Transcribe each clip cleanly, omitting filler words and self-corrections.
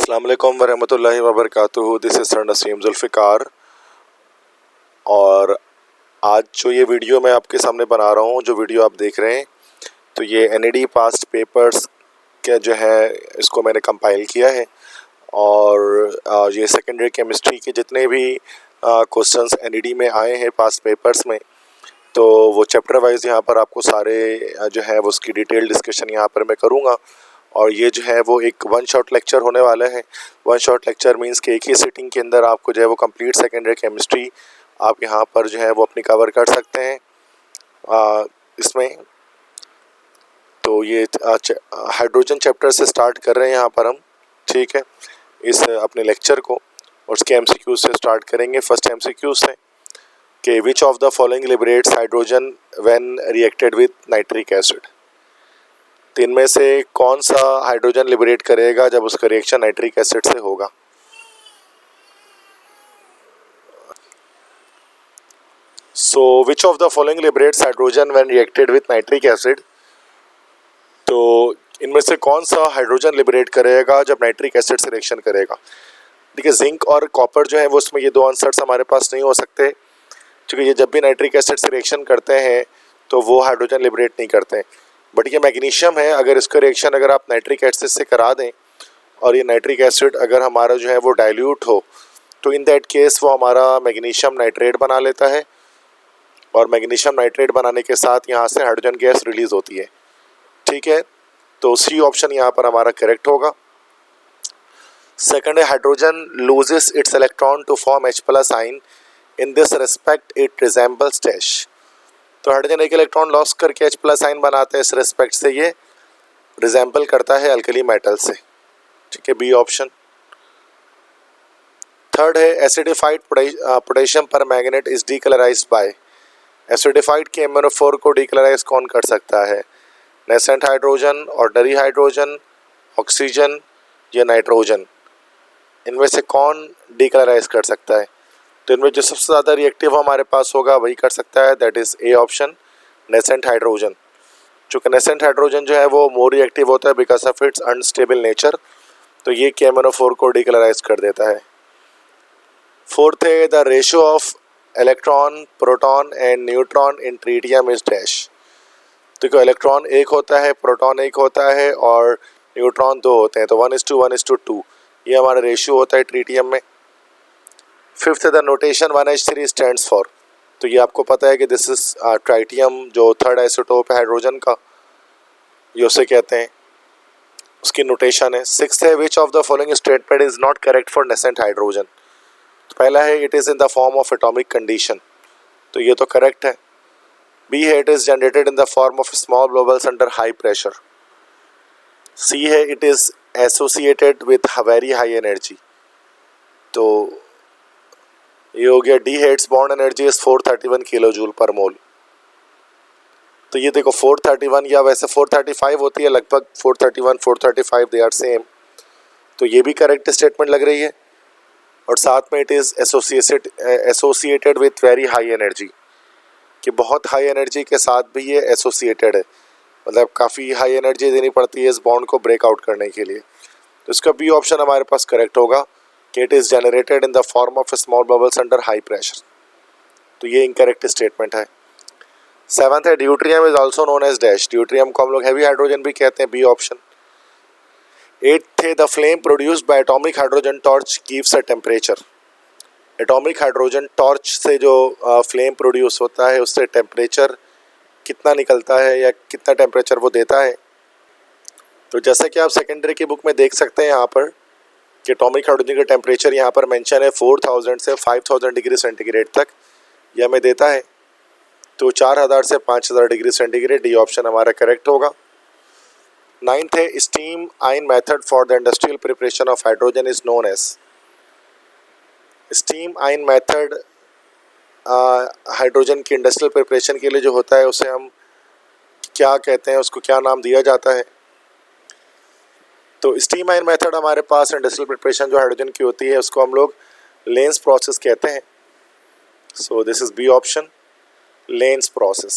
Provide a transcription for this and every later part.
अस्सलाम वालेकुम वरहमतुल्लाहि वबरकातुहू। This is sir Naseem Zulfiqar. और आज जो ये वीडियो मैं आपके सामने बना रहा हूँ, जो वीडियो आप देख रहे हैं, तो ये एनईडी पास्ट पेपर्स के जो है इसको मैंने कंपाइल किया है। और ये सेकेंडरी केमिस्ट्री के जितने भी क्वेश्चंस एनईडी में आए हैं पास्ट पेपर्स में, तो वो चैप्टर वाइज यहाँ पर आपको सारे जो है वो उसकी डिटेल डिस्कशन यहाँ पर मैं करूँगा। और ये जो है वो एक वन शॉट लेक्चर होने वाला है। वन शॉट लेक्चर मींस कि एक ही सिटिंग के अंदर आपको जो है वो कंप्लीट सेकेंडरी केमिस्ट्री आप यहाँ पर जो है वो अपनी कवर कर सकते हैं इसमें। तो ये हाइड्रोजन चैप्टर से स्टार्ट कर रहे हैं यहाँ पर हम, ठीक है, इस अपने लेक्चर को। और उसके एमसीक्यू से स्टार्ट करेंगे। फर्स्ट एमसीक्यू से कि विच of the following liberates hydrogen when reacted with nitric acid. तो इनमें से कौन सा हाइड्रोजन लिबरेट करेगा जब उसका रिएक्शन नाइट्रिक एसिड से होगा। So which of the following liberates hydrogen when reacted with nitric acid. तो इनमें से कौन सा हाइड्रोजन लिबरेट करेगा जब नाइट्रिक एसिड से रिएक्शन करेगा। देखिए, जिंक और कॉपर जो है वो उसमें ये दो आंसर्स हमारे पास नहीं हो सकते, क्योंकि ये जब भी नाइट्रिक एसिड से रिएक्शन करते हैं तो वो हाइड्रोजन लिबरेट नहीं करते। बट ये मैग्नीशियम है, अगर इसका रिएक्शन अगर आप नाइट्रिक एसिड से करा दें और ये नाइट्रिक एसिड अगर हमारा जो है वो डाइल्यूट हो, तो इन दैट केस वो हमारा मैग्नीशियम नाइट्रेट बना लेता है। और मैग्नीशियम नाइट्रेट बनाने के साथ यहाँ से हाइड्रोजन गैस रिलीज होती है, ठीक है। तो सी ऑप्शन यहाँ पर हमारा करेक्ट होगा। सेकंड है, hydrogen loses its electron to form H+ ion, in this respect it resembles dash. तो हाइड्रोजन एक इलेक्ट्रॉन लॉस करके H+ आइन बनाते हैं, इस रिस्पेक्ट से ये रिजेंबल करता है अल्कली मेटल से, ठीक है, बी ऑप्शन। थर्ड है, acidified potassium permanganate is decolourised by. Acidified के MnO4 को डीकलराइज कौन कर सकता है। Nascent hydrogen, ordinary hydrogen, oxygen या नाइट्रोजन। इनमें से कौन डीकलराइज कर सकता है। तो इनमें जो सबसे ज़्यादा रिएक्टिव हमारे पास होगा वही कर सकता है, that is A option, nascent hydrogen. चूँकि नेसेंट हाइड्रोजन जो है वो मोर रिएक्टिव होता है because of its unstable nature, तो ये KMnO4 को डीकलराइज कर देता है। फोर्थ है, the ratio of electron, proton and neutron in tritium is dash. तो क्यों इलेक्ट्रॉन एक होता है, प्रोटॉन एक होता है और न्यूट्रॉन दो होते हैं, तो 1:1:2 ये हमारा रेशियो होता है ट्रीटियम में। फिफ्थ है, the notation 1H3 stands for. तो ये आपको पता है कि दिस इज ट्राइटियम, जो थर्ड आइसोटोप है हाइड्रोजन का, ये उसे कहते हैं, उसकी नोटेशन है। सिक्स्थ है, which of the following statement is not correct for nascent hydrogen. तो पहला है, it is in the form of atomic condition, तो ये तो करेक्ट है। बी है, it is generated in the form of small bubbles under high pressure. C है, it is associated with very high energy, तो ये हो गया। डी है, it's bond energy is 431 kilo joule per mole. तो ये देखो 431 या वैसे 435 होती है लगभग, 431 435 दे आर सेम, तो ये भी करेक्ट स्टेटमेंट लग रही है। और साथ में it is associated with very high energy, कि बहुत हाई एनर्जी के साथ भी ये एसोसिएटेड है, मतलब काफ़ी हाई एनर्जी देनी पड़ती है इस बॉन्ड को ब्रेक आउट करने के लिए। तो इसका बी ऑप्शन हमारे पास करेक्ट होगा कि it is generated in the form of small bubbles under high pressure, तो ये इनकरेक्ट स्टेटमेंट है। सेवंथ है, deuterium is also known as dash. Deuterium को हम लोग हैवी हाइड्रोजन भी कहते हैं, बी ऑप्शन। एट्थ है, the flame produced by atomic hydrogen torch gives a temperature. Atomic hydrogen torch से जो फ्लेम प्रोड्यूस होता है उससे टेम्परेचर कितना निकलता है या कितना टेम्परेचर वो देता है। तो जैसे कि आप सेकेंडरी की बुक में देख सकते हैं यहाँ पर कि एटॉमिक हाइड्रोजन का टेम्परेचर यहाँ पर मेंशन है 4000 से 5000 डिग्री सेंटीग्रेड तक यह हमें देता है। तो 4000 से 5000 डिग्री सेंटीग्रेड, ये ऑप्शन हमारा करेक्ट होगा। नाइन्थ है, steam iron method for the industrial preparation of hydrogen is known as. Steam iron method hydrogen की इंडस्ट्रियल प्रिपरेशन के लिए जो होता है उसे हम क्या कहते हैं, उसको क्या नाम दिया जाता है। तो स्टीम आइन मेथड हमारे पास इंडस्ट्रियल प्रिपरेशन जो हाइड्रोजन की होती है उसको हम लोग लेंस प्रोसेस कहते हैं। So this is B option, Lane's process.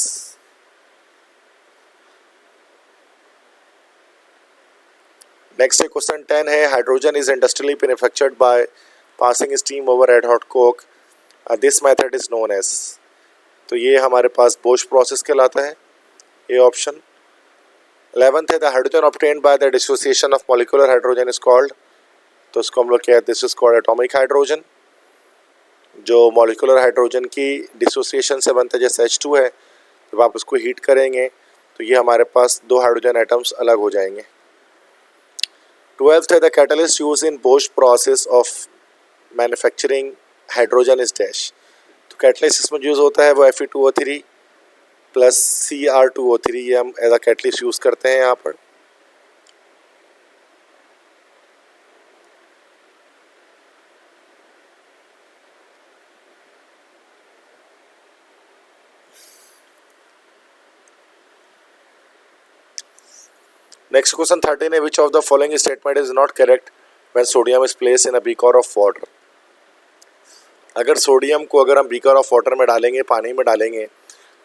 Next है क्वेश्चन 10 है, hydrogen is industrially manufactured by passing steam over red hot coke, this method is known as. तो ये हमारे पास बोश प्रोसेस कहलाता है, ये ऑप्शन। 11th है, the hydrogen obtained by the dissociation of molecular hydrogen is called, तो इसको हम लोग कहते हैं this is called atomic hydrogen. जो मॉलिक्यूलर हाइड्रोजन की डिसोसिएशन से बनता है जैसे H2 है, जब आप उसको हीट करेंगे तो ये हमारे पास दो हाइड्रोजन एटम्स अलग हो जाएंगे। 12th है, the catalyst use in Bose process of manufacturing hydrogen is dash, तो कैटलिस्ट इसमें यूज़ होता है वो Fe2O3 प्लस Cr2O3, ये हम एज अ कैटलिस्ट यूज़ करते हैं यहाँ पर। नेक्स्ट क्वेश्चन 13 है, which of the following statement is not correct when sodium is placed in a beaker of water. अगर सोडियम को अगर हम बीकर ऑफ वाटर में डालेंगे, पानी में डालेंगे,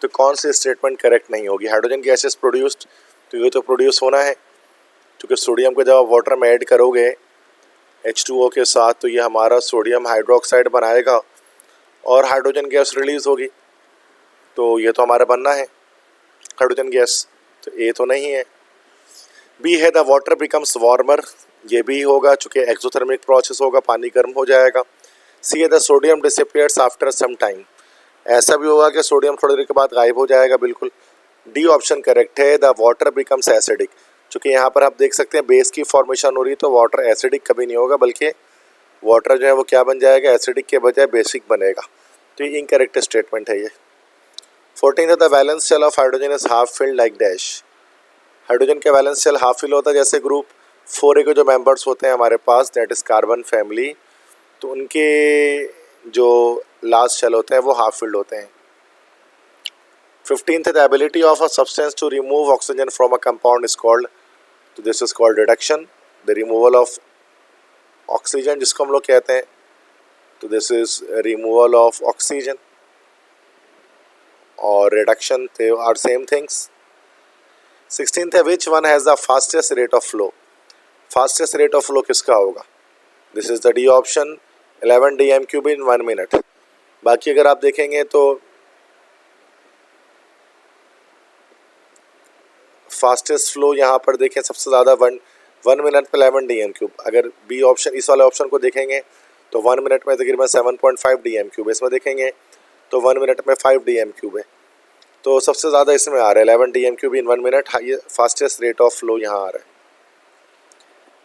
तो कौन सी स्टेटमेंट करेक्ट नहीं होगी। हाइड्रोजन गैस इज प्रोड्यूस्ड, तो ये तो प्रोड्यूस होना है, क्योंकि सोडियम को जब आप वाटर में ऐड करोगे H2O के साथ, तो ये हमारा सोडियम हाइड्रोक्साइड बनाएगा और हाइड्रोजन गैस रिलीज होगी, तो ये तो हमारा बनना है हाइड्रोजन गैस, तो ए तो नहीं है। बी है, द वाटर बिकम्स वार्मर, ये भी होगा चूँकि एक्सोथर्मिक प्रोसेस होगा, पानी गर्म हो जाएगा। सी है, the sodium disappears after some time, ऐसा भी होगा कि सोडियम थोड़ी देर के बाद गायब हो जाएगा, बिल्कुल। डी ऑप्शन करेक्ट है, द वाटर बिकम्स एसिडिक, चूँकि यहाँ पर आप देख सकते हैं बेस की फॉर्मेशन हो रही है, तो वाटर एसिडिक कभी नहीं होगा, बल्कि वाटर जो है वो क्या बन जाएगा, एसिडिक के बजाय बेसिक बनेगा, तो ये इनकरेक्ट स्टेटमेंट है ये। 14 है, the valence shell of hydrogen is half filled like dash, hydrogen के वैलेंस शेल हाफ फिल होता है जैसे ग्रुप 4A के जो मेंबर्स होते हैं हमारे पास, दैट इज़ कार्बन फैमिली, तो उनके जो लास्ट शेल होते हैं वो हाफ फिल्ड होते हैं। 15th है, the ability of a substance to remove oxygen from a compound is called, तो this is called reduction, the removal of oxygen जिसको हम लोग कहते हैं, तो this is removal of oxygen और reduction, they are same things. 16th है, which one has the fastest rate of flow, fastest rate of flow किसका होगा, this is the D option, 11 dm³ in 1 minute. बाकी अगर आप देखेंगे तो fastest flow यहाँ पर देखें सबसे ज़्यादा 1 मिनट में 11 dm³। अगर बी ऑप्शन इस वाले ऑप्शन को देखेंगे तो 1 मिनट में तकरीबन 7.5 dm³, इसमें देखेंगे तो 1 मिनट में 5 dm³ है, तो सबसे ज़्यादा इसमें आ रहा है 11 dm³ इन 1 मिनट, ये फास्टेस्ट रेट ऑफ फ्लो यहाँ आ रहा है।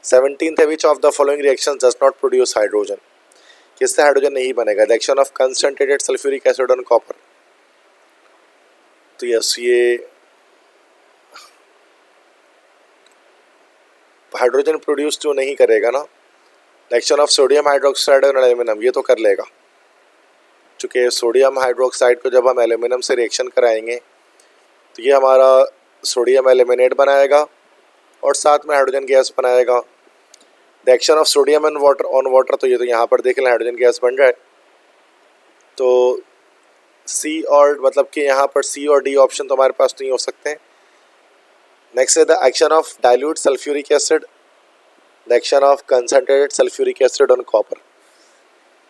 17th है, which of the following reaction does not produce hydrogen, किससे हाइड्रोजन नहीं बनेगा, the action of concentrated sulphuric acid on copper, तो यस ये हाइड्रोजन प्रोड्यूस जो नहीं करेगा ना, the action of sodium hydroxide और एल्यूमिनियम, ये तो कर लेगा, चूँकि सोडियम हाइड्रोक्साइड को जब हम एल्यूमिनियम से रिएक्शन कराएंगे तो ये हमारा सोडियम एल्यूमिनेट बनाएगा और साथ में हाइड्रोजन गैस बनाएगा। The action of sodium and water on water, तो ये तो यहाँ पर देख लें हाइड्रोजन गैस बन रहा है, तो सी और मतलब कि यहाँ पर सी और डी ऑप्शन तो हमारे पास नहीं हो सकते हैं। नेक्स्ट है, the action of dilute sulphuric acid, the action of concentrated sulphuric acid on copper,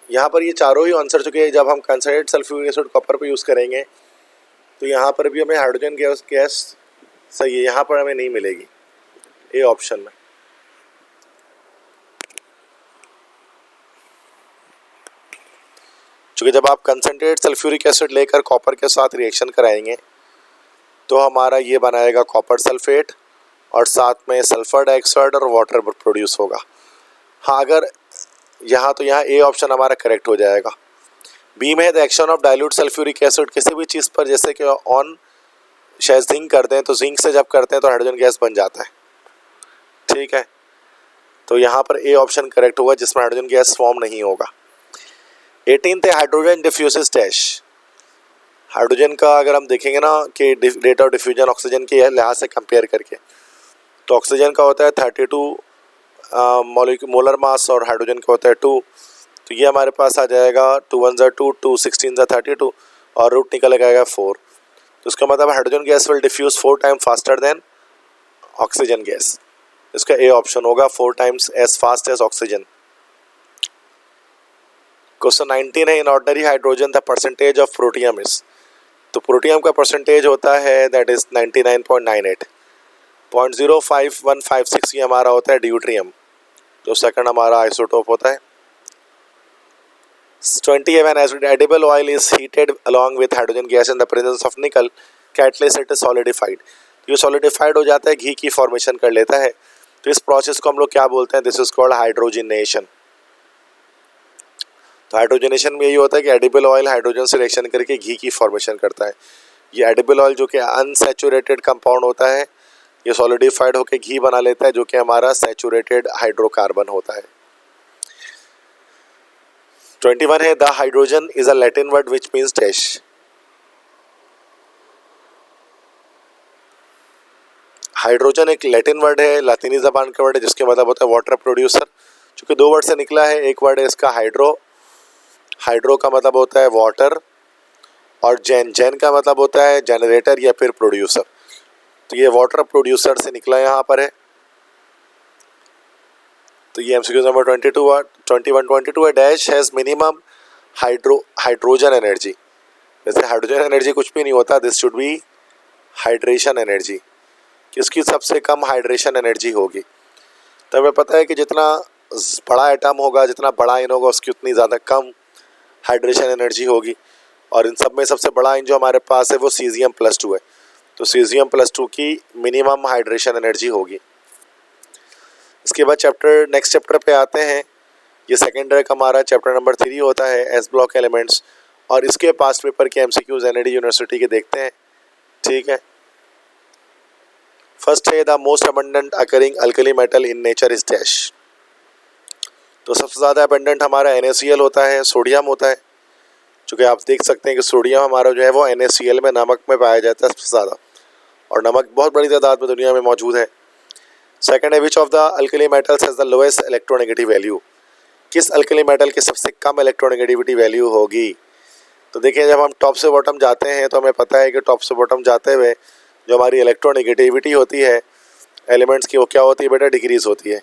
यहाँ पर ये चारों ही आंसर चुके हैं। जब हम कंसनट्रेटेड सल्फ्यूरिक एसिड कॉपर पर यूज़ करेंगे तो यहाँ पर भी हमें हाइड्रोजन गैस सही है, यहाँ पर हमें नहीं मिलेगी ए ऑप्शन में। क्योंकि जब आप कंसनट्रेटेड सल्फ्यूरिक एसिड लेकर कॉपर के साथ रिएक्शन कराएंगे तो हमारा ये बनाएगा कॉपर सल्फेट और साथ में सल्फर डाइऑक्साइड और वाटर प्रोड्यूस होगा। हाँ, अगर यहाँ तो यहाँ ए ऑप्शन हमारा करेक्ट हो जाएगा। बी में the action of dilute sulphuric acid, किसी भी चीज़ पर जैसे कि ऑन शायद जिंक करते हैं, तो जिंक से जब करते हैं तो हाइड्रोजन गैस बन जाता है, ठीक है, तो यहाँ पर ए ऑप्शन करेक्ट होगा जिसमें हाइड्रोजन गैस फॉर्म नहीं होगा। 18th है, हाइड्रोजन डिफ्यूजेस डैश, हाइड्रोजन का अगर हम देखेंगे ना कि रेट ऑफ डिफ्यूजन ऑक्सीजन के लिहाज से कंपेयर करके, तो ऑक्सीजन का होता है 32 मोलर मास और हाइड्रोजन का होता है 2, तो ये हमारे पास आ जाएगा 2 1 ज़ा 2, 2 16 ज़ा 32 और रूट निकल आएगा 4, तो उसका मतलब hydrogen gas will diffuse 4 time faster than oxygen gas. इसका ए ऑप्शन होगा, 4 times as fast as oxygen. Question 19 है, in ordinary hydrogen the percentage of protium is. तो प्रोटियम का परसेंटेज होता है दैट इज 99.98। 0.05156 ये हमारा होता है ड्यूट्रियम, जो सेकंड हमारा आइसोटोप होता है। 20 है, when edible oil is heated along with hydrogen gas in the presence of nickel catalyst it is solidified। ये solidified हो जाता है, घी की फॉर्मेशन कर लेता है। तो इस प्रोसेस को हम लोग क्या बोलते हैं, दिस इज कॉल्ड हाइड्रोजनेशन। तो हाइड्रोजनेशन में यही होता है कि एडिबल ऑयल हाइड्रोजन से रिएक्शन करके घी की फॉर्मेशन करता है। ये एडिबल ऑयल जो कि अनसैचुरेटेड कंपाउंड होता है, ये सॉलिडिफाइड होकर घी बना लेता है, जो कि हमारा सैचुरेटेड हाइड्रोकार्बन होता है। 21 है, the hydrogen is a Latin word which means dash. Hydrogen एक लैटिन वर्ड है, लातीनी जबान का वर्ड है, जिसके मतलब होता है वाटर प्रोड्यूसर। चूंकि दो वर्ड से निकला है, एक वर्ड है इसका हाइड्रो, हाइड्रो का मतलब होता है वाटर, और जैन, जैन का मतलब होता है जनरेटर या फिर प्रोड्यूसर। तो ये वाटर प्रोड्यूसर से निकला यहाँ पर है। तो ये एमसीक्यू नंबर 22 है, dash has minimum hydrogen energy. वैसे हाइड्रोजन एनर्जी कुछ भी नहीं होता, this should be hydration energy. किसकी सबसे कम हाइड्रेशन एनर्जी होगी? तो हमें पता है कि जितना बड़ा एटम होगा, जितना बड़ा आयन होगा, उसकी उतनी ज़्यादा कम हाइड्रेशन एनर्जी होगी। और इन सब में सबसे बड़ा आयन जो हमारे पास है वो Cesium+2 है। तो Cesium+2 की मिनिमम हाइड्रेशन एनर्जी होगी। इसके बाद नेक्स्ट चैप्टर पे आते हैं। ये सेकेंड का हमारा चैप्टर नंबर 3 होता है, एस ब्लॉक एलिमेंट्स। और इसके पास्ट पेपर के एमसीक्यूज एनआईडी यूनिवर्सिटी के देखते हैं, ठीक है। फर्स्ट है, the most abundant occurring alkali metal in nature is dash. तो सबसे ज़्यादा अबंडेंट हमारा NaCl होता है, सोडियम होता है। चूँकि आप देख सकते हैं कि सोडियम हमारा जो है वो NaCl में, नमक में पाया जाता है सबसे ज़्यादा, और नमक बहुत बड़ी तादाद में दुनिया में मौजूद है। सेकंड है, which of the alkali metals has the lowest electronegative value. किस अल्कली मेटल की सबसे कम इलेक्ट्रोनेगेटिविटी वैल्यू होगी? तो देखिए, जब हम टॉप से बॉटम जाते हैं तो हमें पता है कि टॉप से बॉटम जाते हुए जो हमारी इलेक्ट्रोनेगेटिविटी होती है एलिमेंट्स की, वो क्या होती है बेटा? डिक्रीज होती है।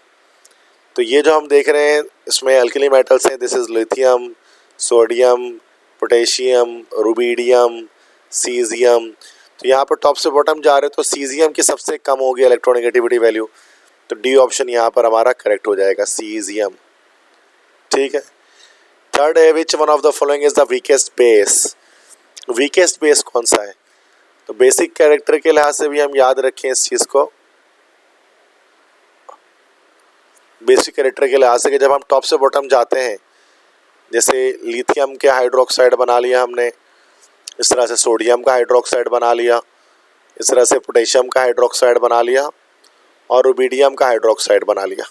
तो ये जो हम देख रहे हैं इसमें अल्कली मेटल्स हैं, this is lithium, sodium, potassium, rubidium, caesium. तो यहाँ पर टॉप से बॉटम जा रहे हैं तो सीजियम की सबसे कम होगी इलेक्ट्रोनेगेटिविटी वैल्यू। तो डी ऑप्शन यहाँ पर हमारा करेक्ट हो जाएगा, सीजियम, ठीक है। थर्ड है, which one of the following is the weakest base. Weakest base कौन सा है? तो बेसिक कैरेक्टर के लिहाज से भी हम याद रखें इस चीज़ को, बेसिक कैरेक्टर के लिहाज से कि जब हम टॉप से बॉटम जाते हैं, जैसे लिथियम के हाइड्रोक्साइड बना लिया हमने, इस तरह से सोडियम का हाइड्रोक्साइड बना लिया, इस तरह से पोटेशियम का हाइड्रोक्साइड बना लिया, और रुबीडियम का हाइड्रोक्साइड बना लिया।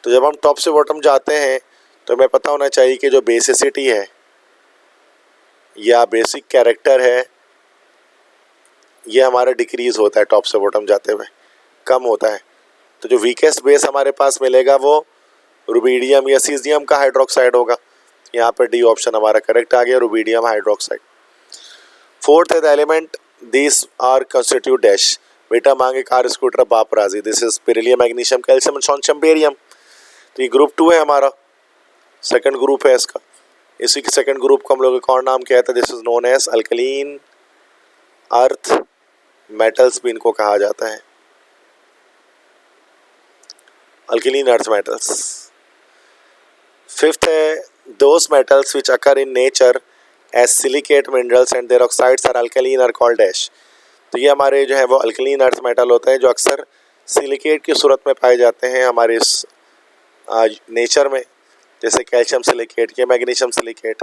तो जब हम टॉप से बॉटम जाते हैं तो हमें पता होना चाहिए कि जो बेसिसिटी है या बेसिक कैरेक्टर है, ये हमारा डिक्रीज होता है टॉप से बॉटम जाते हुए, कम होता है। तो जो वीकेस्ट बेस हमारे पास मिलेगा वो रुबीडियम या सीजियम का हाइड्रोक्साइड होगा। यहाँ पर डी ऑप्शन हमारा करेक्ट आ गया, रुबीडियम हाइड्रोक्साइड। फोर्थ है, the element this are constitute dash. बेटा मांगे कार स्कूटर बाप राजी, this is beryllium, magnesium, calcium, strontium, barium. तो ये ग्रुप 2 है हमारा, सेकंड ग्रुप है इसका। इसी के सेकंड ग्रुप को हम लोग एक और नाम कहते हैं, this is known as alkaline earth metals भी इनको कहा जाता है, अल्कलीन अर्थ मेटल्स। फिफ्थ है, those metals which occur in nature as silicate minerals and their oxides are alkaline are called dash. तो ये हमारे जो है वो अल्कलीन अर्थ मेटल होते हैं, जो अक्सर सिलिकेट की सूरत में पाए जाते हैं हमारे इस नेचर में, जैसे कैल्शियम सिलिकेट या मैग्नीशियम सिलिकेट।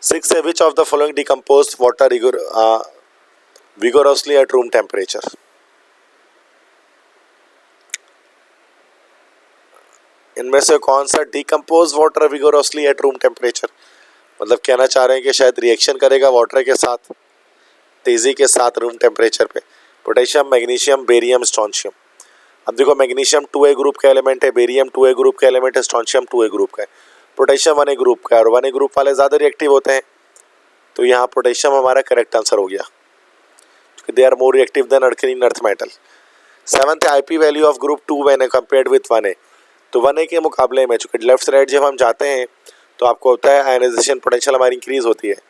सिक्स है, which of the following decomposed water vigorously eight room temperature. इनमें से कौन सा decompose water vigorously eight room temperature? मतलब कहना चाह रहे हैं कि शायद रिएक्शन करेगा वाटर के साथ तेज़ी के साथ रूम टेम्परेचर पे। Potassium, magnesium, barium, strontium. अब देखो, मैग्नीशियम 2A ग्रुप का एलिमेंट है, बेरियम 2A ग्रुप का एलिमेंट है, स्ट्रोंशियम 2A ग्रुप का है, पोटेशियम 1A ग्रुप का है, और 1A ग्रुप वाले ज़्यादा रिएक्टिव होते हैं, तो यहाँ पोटेशियम हमारा करेक्ट आंसर हो गया, क्योंकि they are more reactive than अर्किन earth metal. 7th IP value of group 2 when compared with 1A। तो 1A के मुकाबले में, चूँकि लेफ्ट से राइट जब हम जाते हैं तो आपको होता है आयनाइजेशन पोटेंशियल हमारी इंक्रीज होती है,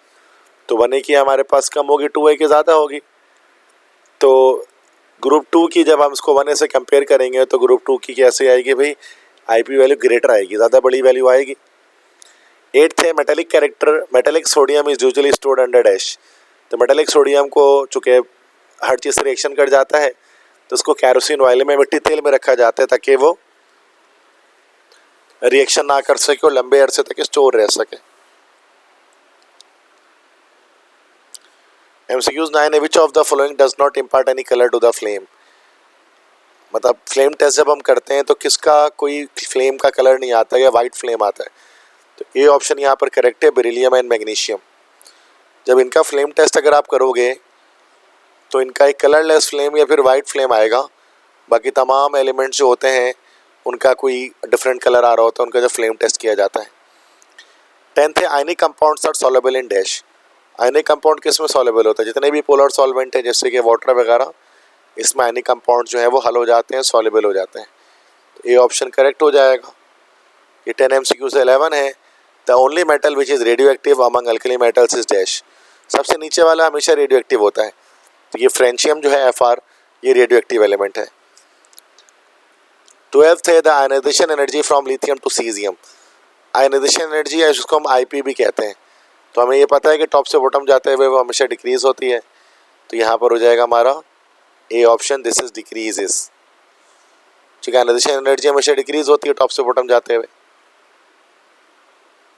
तो 1A की हमारे पास कम होगी, 2A की ज़्यादा होगी। तो ग्रुप 2 की जब हम इसको 1A से कंपेयर करेंगे तो ग्रुप 2 की कैसे आएगी भाई, IP वैल्यू ग्रेटर आएगी, ज़्यादा बड़ी वैल्यू आएगी। 8th है metallic character, metallic sodium is usually stored under dash. तो मेटेलिक सोडियम को चूँकि हर चीज़ से रिएक्शन कर जाता है तो उसको कैरोसिन ऑयल में, मिट्टी तेल में रखा जाता है ताकि वो रिएक्शन ना कर सके और लंबे अरसे तक स्टोर रह सके। MCQs 9 which of the following does not impart any colour to the flame. मतलब फ्लेम टेस्ट जब हम करते हैं तो किसका कोई फ्लेम का कलर नहीं आता या वाइट फ्लेम आता है, तो ए ऑप्शन यहाँ पर करेक्ट है, बेरिलियम एंड मैग्नीशियम। जब इनका फ्लेम टेस्ट अगर आप करोगे तो इनका एक कलरलेस फ्लेम या फिर वाइट फ्लेम आएगा, बाकी तमाम एलिमेंट्स जो होते हैं उनका कोई डिफरेंट कलर आ रहा होता है उनका जब फ्लेम टेस्ट किया जाता है। 10th है ionic compounds are soluble in dash. Ionic compound किस में सॉल्युबल होता है, जितने भी पोलर सॉल्वेंट है जैसे कि वाटर वगैरह, इसमें आयनिक कंपाउंड जो है वो हल हो जाते हैं, सॉल्युबल हो जाते हैं। तो ये ऑप्शन करेक्ट हो जाएगा। ये 10 MCQ से 11 है, the only metal which is radio active among alkali metals is dash. सबसे नीचे वाला हमेशा रेडियो एक्टिव होता है, तो ये फ्रेंशियम जो है FR, ये रेडियो एक्टिव एलिमेंट है। 12th है the ionisation energy from lithium to caesium. Ionisation energy है जिसको हम IP भी कहते हैं, तो हमें ये पता है कि टॉप से बॉटम जाते हुए वो हमेशा डिक्रीज होती है, तो यहाँ पर हो जाएगा हमारा A option, this is decreases. ठीक है, आयनाइजेशन एनर्जी हमेशा डिक्रीज होती है टॉप से बॉटम जाते हुए।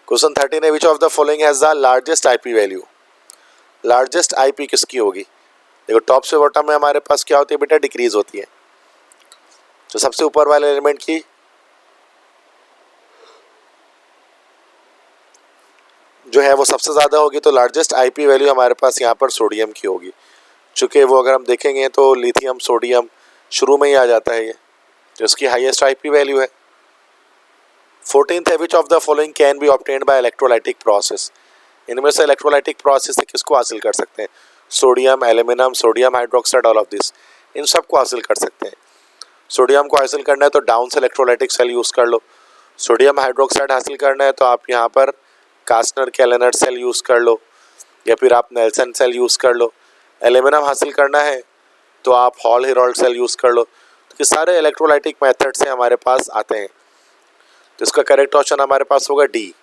क्वेश्चन 13 है which of the following has the largest IP value. Largest IP किसकी होगी, देखो टॉप से बॉटम में हमारे पास क्या होती है बेटा, डिक्रीज होती है। तो सबसे ऊपर वाले एलिमेंट की जो है वो सबसे ज़्यादा होगी, तो लार्जेस्ट IP वैल्यू हमारे पास यहाँ पर सोडियम की होगी, चूँकि वो अगर हम देखेंगे तो लिथियम सोडियम शुरू में ही आ जाता है ये, तो इसकी हाईएस्ट IP वैल्यू है। 14th है which of the following can be obtained bye electrolytic process. इनमें से इलेक्ट्रोलाइटिक प्रोसेस से किसको हासिल कर सकते हैं, sodium, aluminium, sodium hydroxide, all of this, इन सब को हासिल कर सकते हैं। सोडियम को हासिल करना है तो डाउन से इलेक्ट्रोलाइटिक सेल यूज़ कर लो, सोडियम हाइड्रोक्साइड हासिल करना है तो आप यहाँ पर कास्टनर कैलेनर सेल यूज़ कर लो या फिर आप नेल्सन सेल यूज़ कर लो। एल्यूमिनियम हासिल करना है तो आप हॉल हेरोल्ड सेल यूज़ कर लो। तो ये सारे इलेक्ट्रोलाइटिक मेथड से हमारे पास आते हैं, तो इसका करेक्ट ऑप्शन हमारे पास होगा D,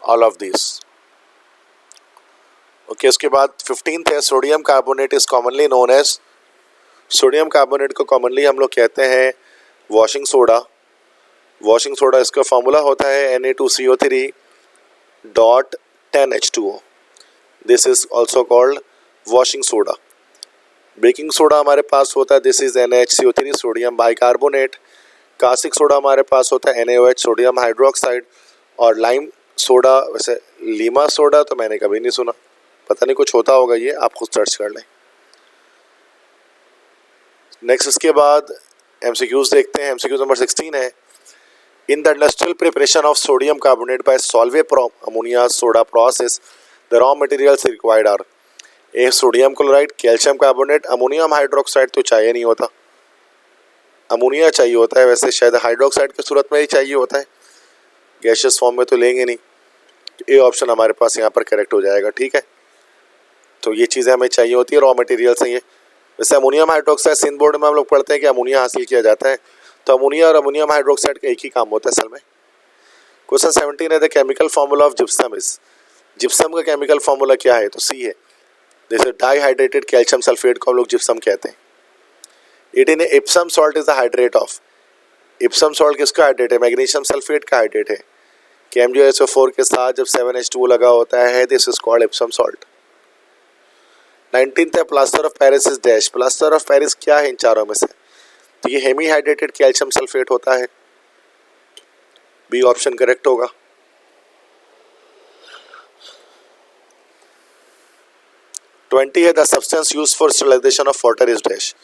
all of this. Okay, उसके बाद 15th है sodium carbonate is commonly known as. Sodium carbonate को कॉमनली हम लोग कहते हैं वॉशिंग सोडा। वॉशिंग सोडा इसका फॉर्मूला होता है Na2CO3.10H2O। This is also called washing soda. Baking soda हमारे पास होता है, this is NaHCO3 sodium bicarbonate. Caustic soda हमारे पास होता है NaOH सोडियम हाइड्रोक्साइड। और लाइम सोडा, वैसे लीमा सोडा तो मैंने कभी नहीं सुना, पता नहीं कुछ होता होगा, ये आप खुद सर्च कर लें। नेक्स्ट इसके बाद MCQs देखते हैं। MCQ नंबर 16 है in the industrial preparation of sodium carbonate by सॉल्वेप्रॉम ammonia soda process the raw materials required are. A sodium chloride, calcium carbonate, ammonium hydroxide तो चाहिए नहीं होता, अमोनिया चाहिए होता है, वैसे शायद हाइड्रोक्साइड की सूरत में ही चाहिए होता है, गैशियस फॉर्म में तो लेंगे नहीं। ए ऑप्शन हमारे पास यहाँ पर करेक्ट हो जाएगा। ठीक है, तो ये चीज़ें हमें चाहिए होती है, रॉ मटेरियल्स हैं ये। वैसे अमोनियम हाइड्रोक्साइड सिंध बोर्ड में हम लोग पढ़ते हैं कि अमोनिया हासिल किया जाता है, तो अमोनिया और अमोनियम हाइड्रोक्साइड का एक ही काम होता है असल में। क्वेश्चन 17 है the chemical formula of gypsum is. Gypsum का केमिकल फार्मूला क्या है, तो सी है, जैसे डाईहाइड्रेटेड कैल्शियम सल्फेट को हम लोग जिप्सम कहते हैं। 18 है Epsom salt is the hydrate of. Epsom salt किसका हाइड्रेट है, मैग्नीशियम सल्फेट का हाइड्रेट है। KMgSO4 के साथ जब 7H2O लगा होता है, this is called Epsom salt. 19th है plaster of Paris is dash. Plaster of Paris क्या है इन चारों में से, तो ये हेमी हाइड्रेटेड कैल्शियम सल्फेट होता है, बी ऑप्शन करेक्ट होगा। ट्वेंटी है the substance use for sterilisation of water is dash.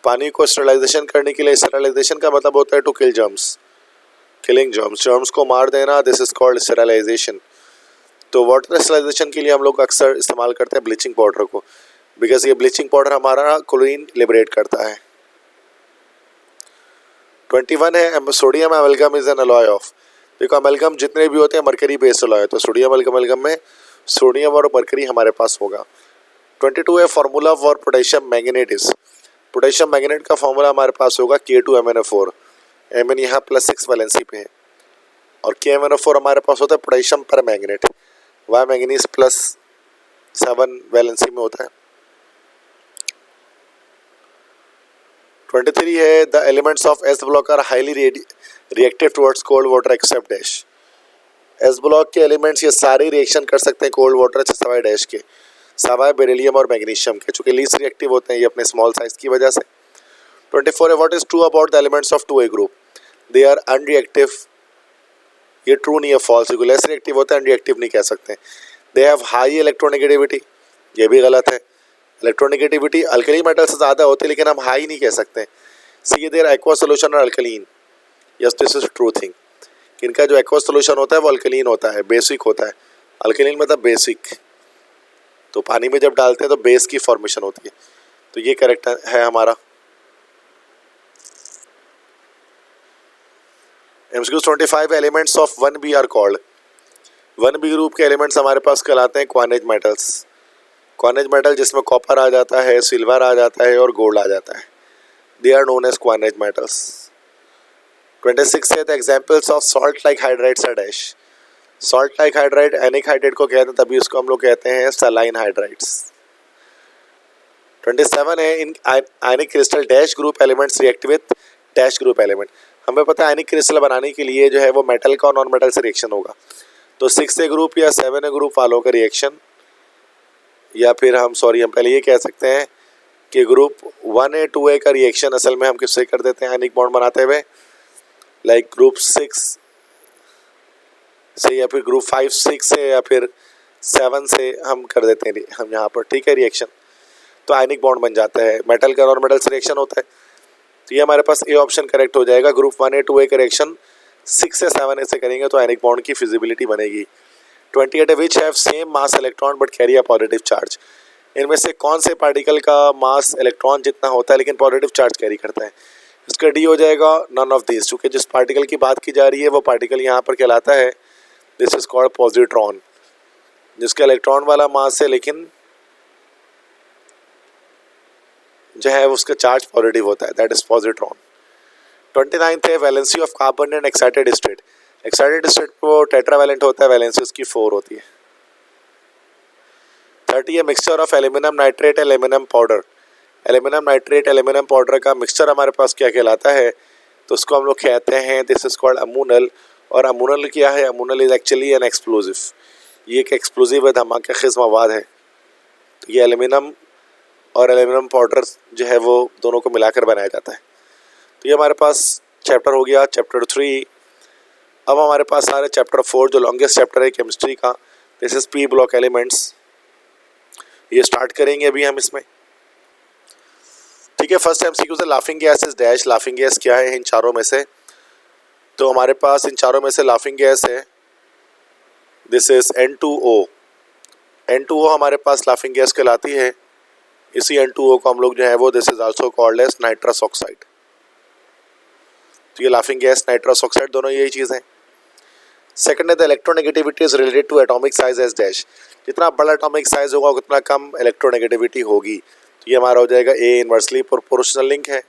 पानी को स्टरलाइजेशन करने के लिए, स्टरलाइजेशन का मतलब होता है to kill germs, killing germs, germs को मार देना, दिस इज कॉल्ड स्टरलाइजेशन। तो वाटर क्रिस्टलाइजेशन के लिए हम लोग अक्सर इस्तेमाल करते हैं ब्लीचिंग पाउडर को, बिकॉज ये ब्लीचिंग पाउडर हमारा क्लोरीन लिबरेट करता है। 21 है sodium amalgam is an alloy of. देखो अमलगम जितने भी होते हैं मरकरी बेस्ड अलॉय, तो सोडियम अमलगम में सोडियम और मरकरी हमारे पास होगा। 22 है formula for potassium manganate is. Potassium manganate का फार्मूला हमारे पास होगा K2MnO4। Mn यहाँ +6 वैलेंसी पे है और KMnO4 हमारे पास होता है पोटेशियम पर मैंगनेट, वह मैंगनीज +7 वैलेंसी में होता है। 23 है the elements of S block are highly reactive towards cold water except dash. S block के एलिमेंट्स ये सारे रिएक्शन कर सकते हैं कोल्ड वाटर से सवाए डैश के, सवाए बेरिलियम और मैग्नीशियम के, चूँकि लीस्ट रिएक्टिव होते हैं ये अपने स्मॉल साइज की वजह से। 24 है what is true about the elements of 2A group, they are unreactive. ये ट्रू नहीं है, फॉल्स है, लेस रिएक्टिव होता है, अनरिएक्टिव नहीं कह सकते। दे हैव हाई इलेक्ट्रोनेगेटिविटी, ये भी गलत है। इलेक्ट्रोनेगेटिविटी अल्कली मेटल से ज़्यादा होती है लेकिन हम हाई नहीं कह सकते। सी देयर एक्वा सोल्यूशन और alkaline, yes this is true thing. इनका जो एक्वा सोल्यूशन होता है वो अल्कलीन होता है, बेसिक होता है। अल्कलीन मतलब बेसिक, तो पानी में जब डालते हैं तो बेस की फॉर्मेशन होती है, तो ये करेक्ट है हमारा। MCQ 25 elements of 1B are called. 1B group के एलिमेंट्स हमारे पास कहलाते हैं क्वानेज मेटल्स। क्वानेज मेटल जिसमें कॉपर आ जाता है, सिल्वर आ जाता है और गोल्ड आ जाता है, they are known as coinage metals. 26 है the examples of salt like hydrides are dash. Salt like hydride ionic hydride को कहते हैं, तभी उसको हम लोग कहते हैं सलाइन हाइड्राइड्स। 27 है in ionic crystal dash group elements react with dash group element. हमें पता है आयनिक क्रिस्टल बनाने के लिए जो है वो मेटल का और नॉन मेटल से रिएक्शन होगा, तो 6A ग्रुप या 7A ग्रुप वालों का रिएक्शन, या फिर हम पहले ये कह सकते हैं कि ग्रुप 1A 2A का रिएक्शन असल में हम किससे कर देते हैं आयनिक बॉन्ड बनाते हुए, लाइक ग्रुप 6 से या फिर ग्रुप 5 6 से या फिर 7 से हम कर देते हैं हम यहाँ पर, ठीक है, रिएक्शन, तो आयनिक बॉन्ड बन जाता है। मेटल का और मेटल से रिएक्शन होता है, तो ये हमारे पास ए ऑप्शन करेक्ट हो जाएगा। ग्रुप 1A 2A का रिएक्शन 6 से 7A से करेंगे तो आयनिक बॉन्ड की फिजिबिलिटी बनेगी। 28 which have same mass electron but carry a positive charge. इनमें से कौन से पार्टिकल का मास इलेक्ट्रॉन जितना होता है लेकिन पॉजिटिव चार्ज कैरी करता है? इसका डी हो जाएगा नन ऑफ दिस, क्योंकि जिस पार्टिकल की बात की जा रही है वो पार्टिकल यहाँ पर कहलाता है, दिस इज कॉल्ड पॉजिट्रॉन, जिसका इलेक्ट्रॉन वाला मास है लेकिन जो है उसका चार्ज पॉजिटिव होता है, दैट इज पॉजिट्रॉन। 29 है valency of carbon and excited state. Excited state वो टेट्रावैलेंट होता है, वैलेंसी उसकी 4 होती है। 30 है mixture of aluminium nitrate aluminium powder. Aluminium nitrate aluminium powder का मिक्सचर हमारे पास क्या कहलाता है, तो उसको हम लोग कहते हैं दिस इज कॉल्ड अमोनल। और अमोनल क्या है? अमोनल इज एक्चुअली एन एक्सप्लोजिव, ये एक एक्सप्लोजिव है, धमाके खेज मवाद है। तो ये एल्यूमिनियम और एल्यूमिनियम पाउडर जो है वो दोनों को मिलाकर बनाया जाता है। तो ये हमारे पास चैप्टर हो गया, चैप्टर 3। अब हमारे पास सारे चैप्टर 4 जो लॉन्गेस्ट चैप्टर है केमिस्ट्री का, this is P block elements, ये स्टार्ट करेंगे अभी हम इसमें, ठीक है। फर्स्ट MCQ से laughing gas is dash. Laughing gas क्या है इन चारों में से? तो हमारे पास इन चारों में से लाफिंग गैस है, दिस इज N2O। N2O हमारे पास लाफिंग गैस कहलाती है। इसी N2O को हम लोग जो है वो this is also called as nitrous oxide. तो ये लाफिंग गैस, नाइट्रस ऑक्साइड, दोनों यही चीज़ हैं। सेकंड है the electronegativity is related to atomic size as dash. जितना बड़ा एटॉमिक साइज होगा उतना कम इलेक्ट्रोनेगेटिविटी होगी, तो ये हमारा हो जाएगा ए, इनवर्सली प्रोपोर्शनल लिंक है।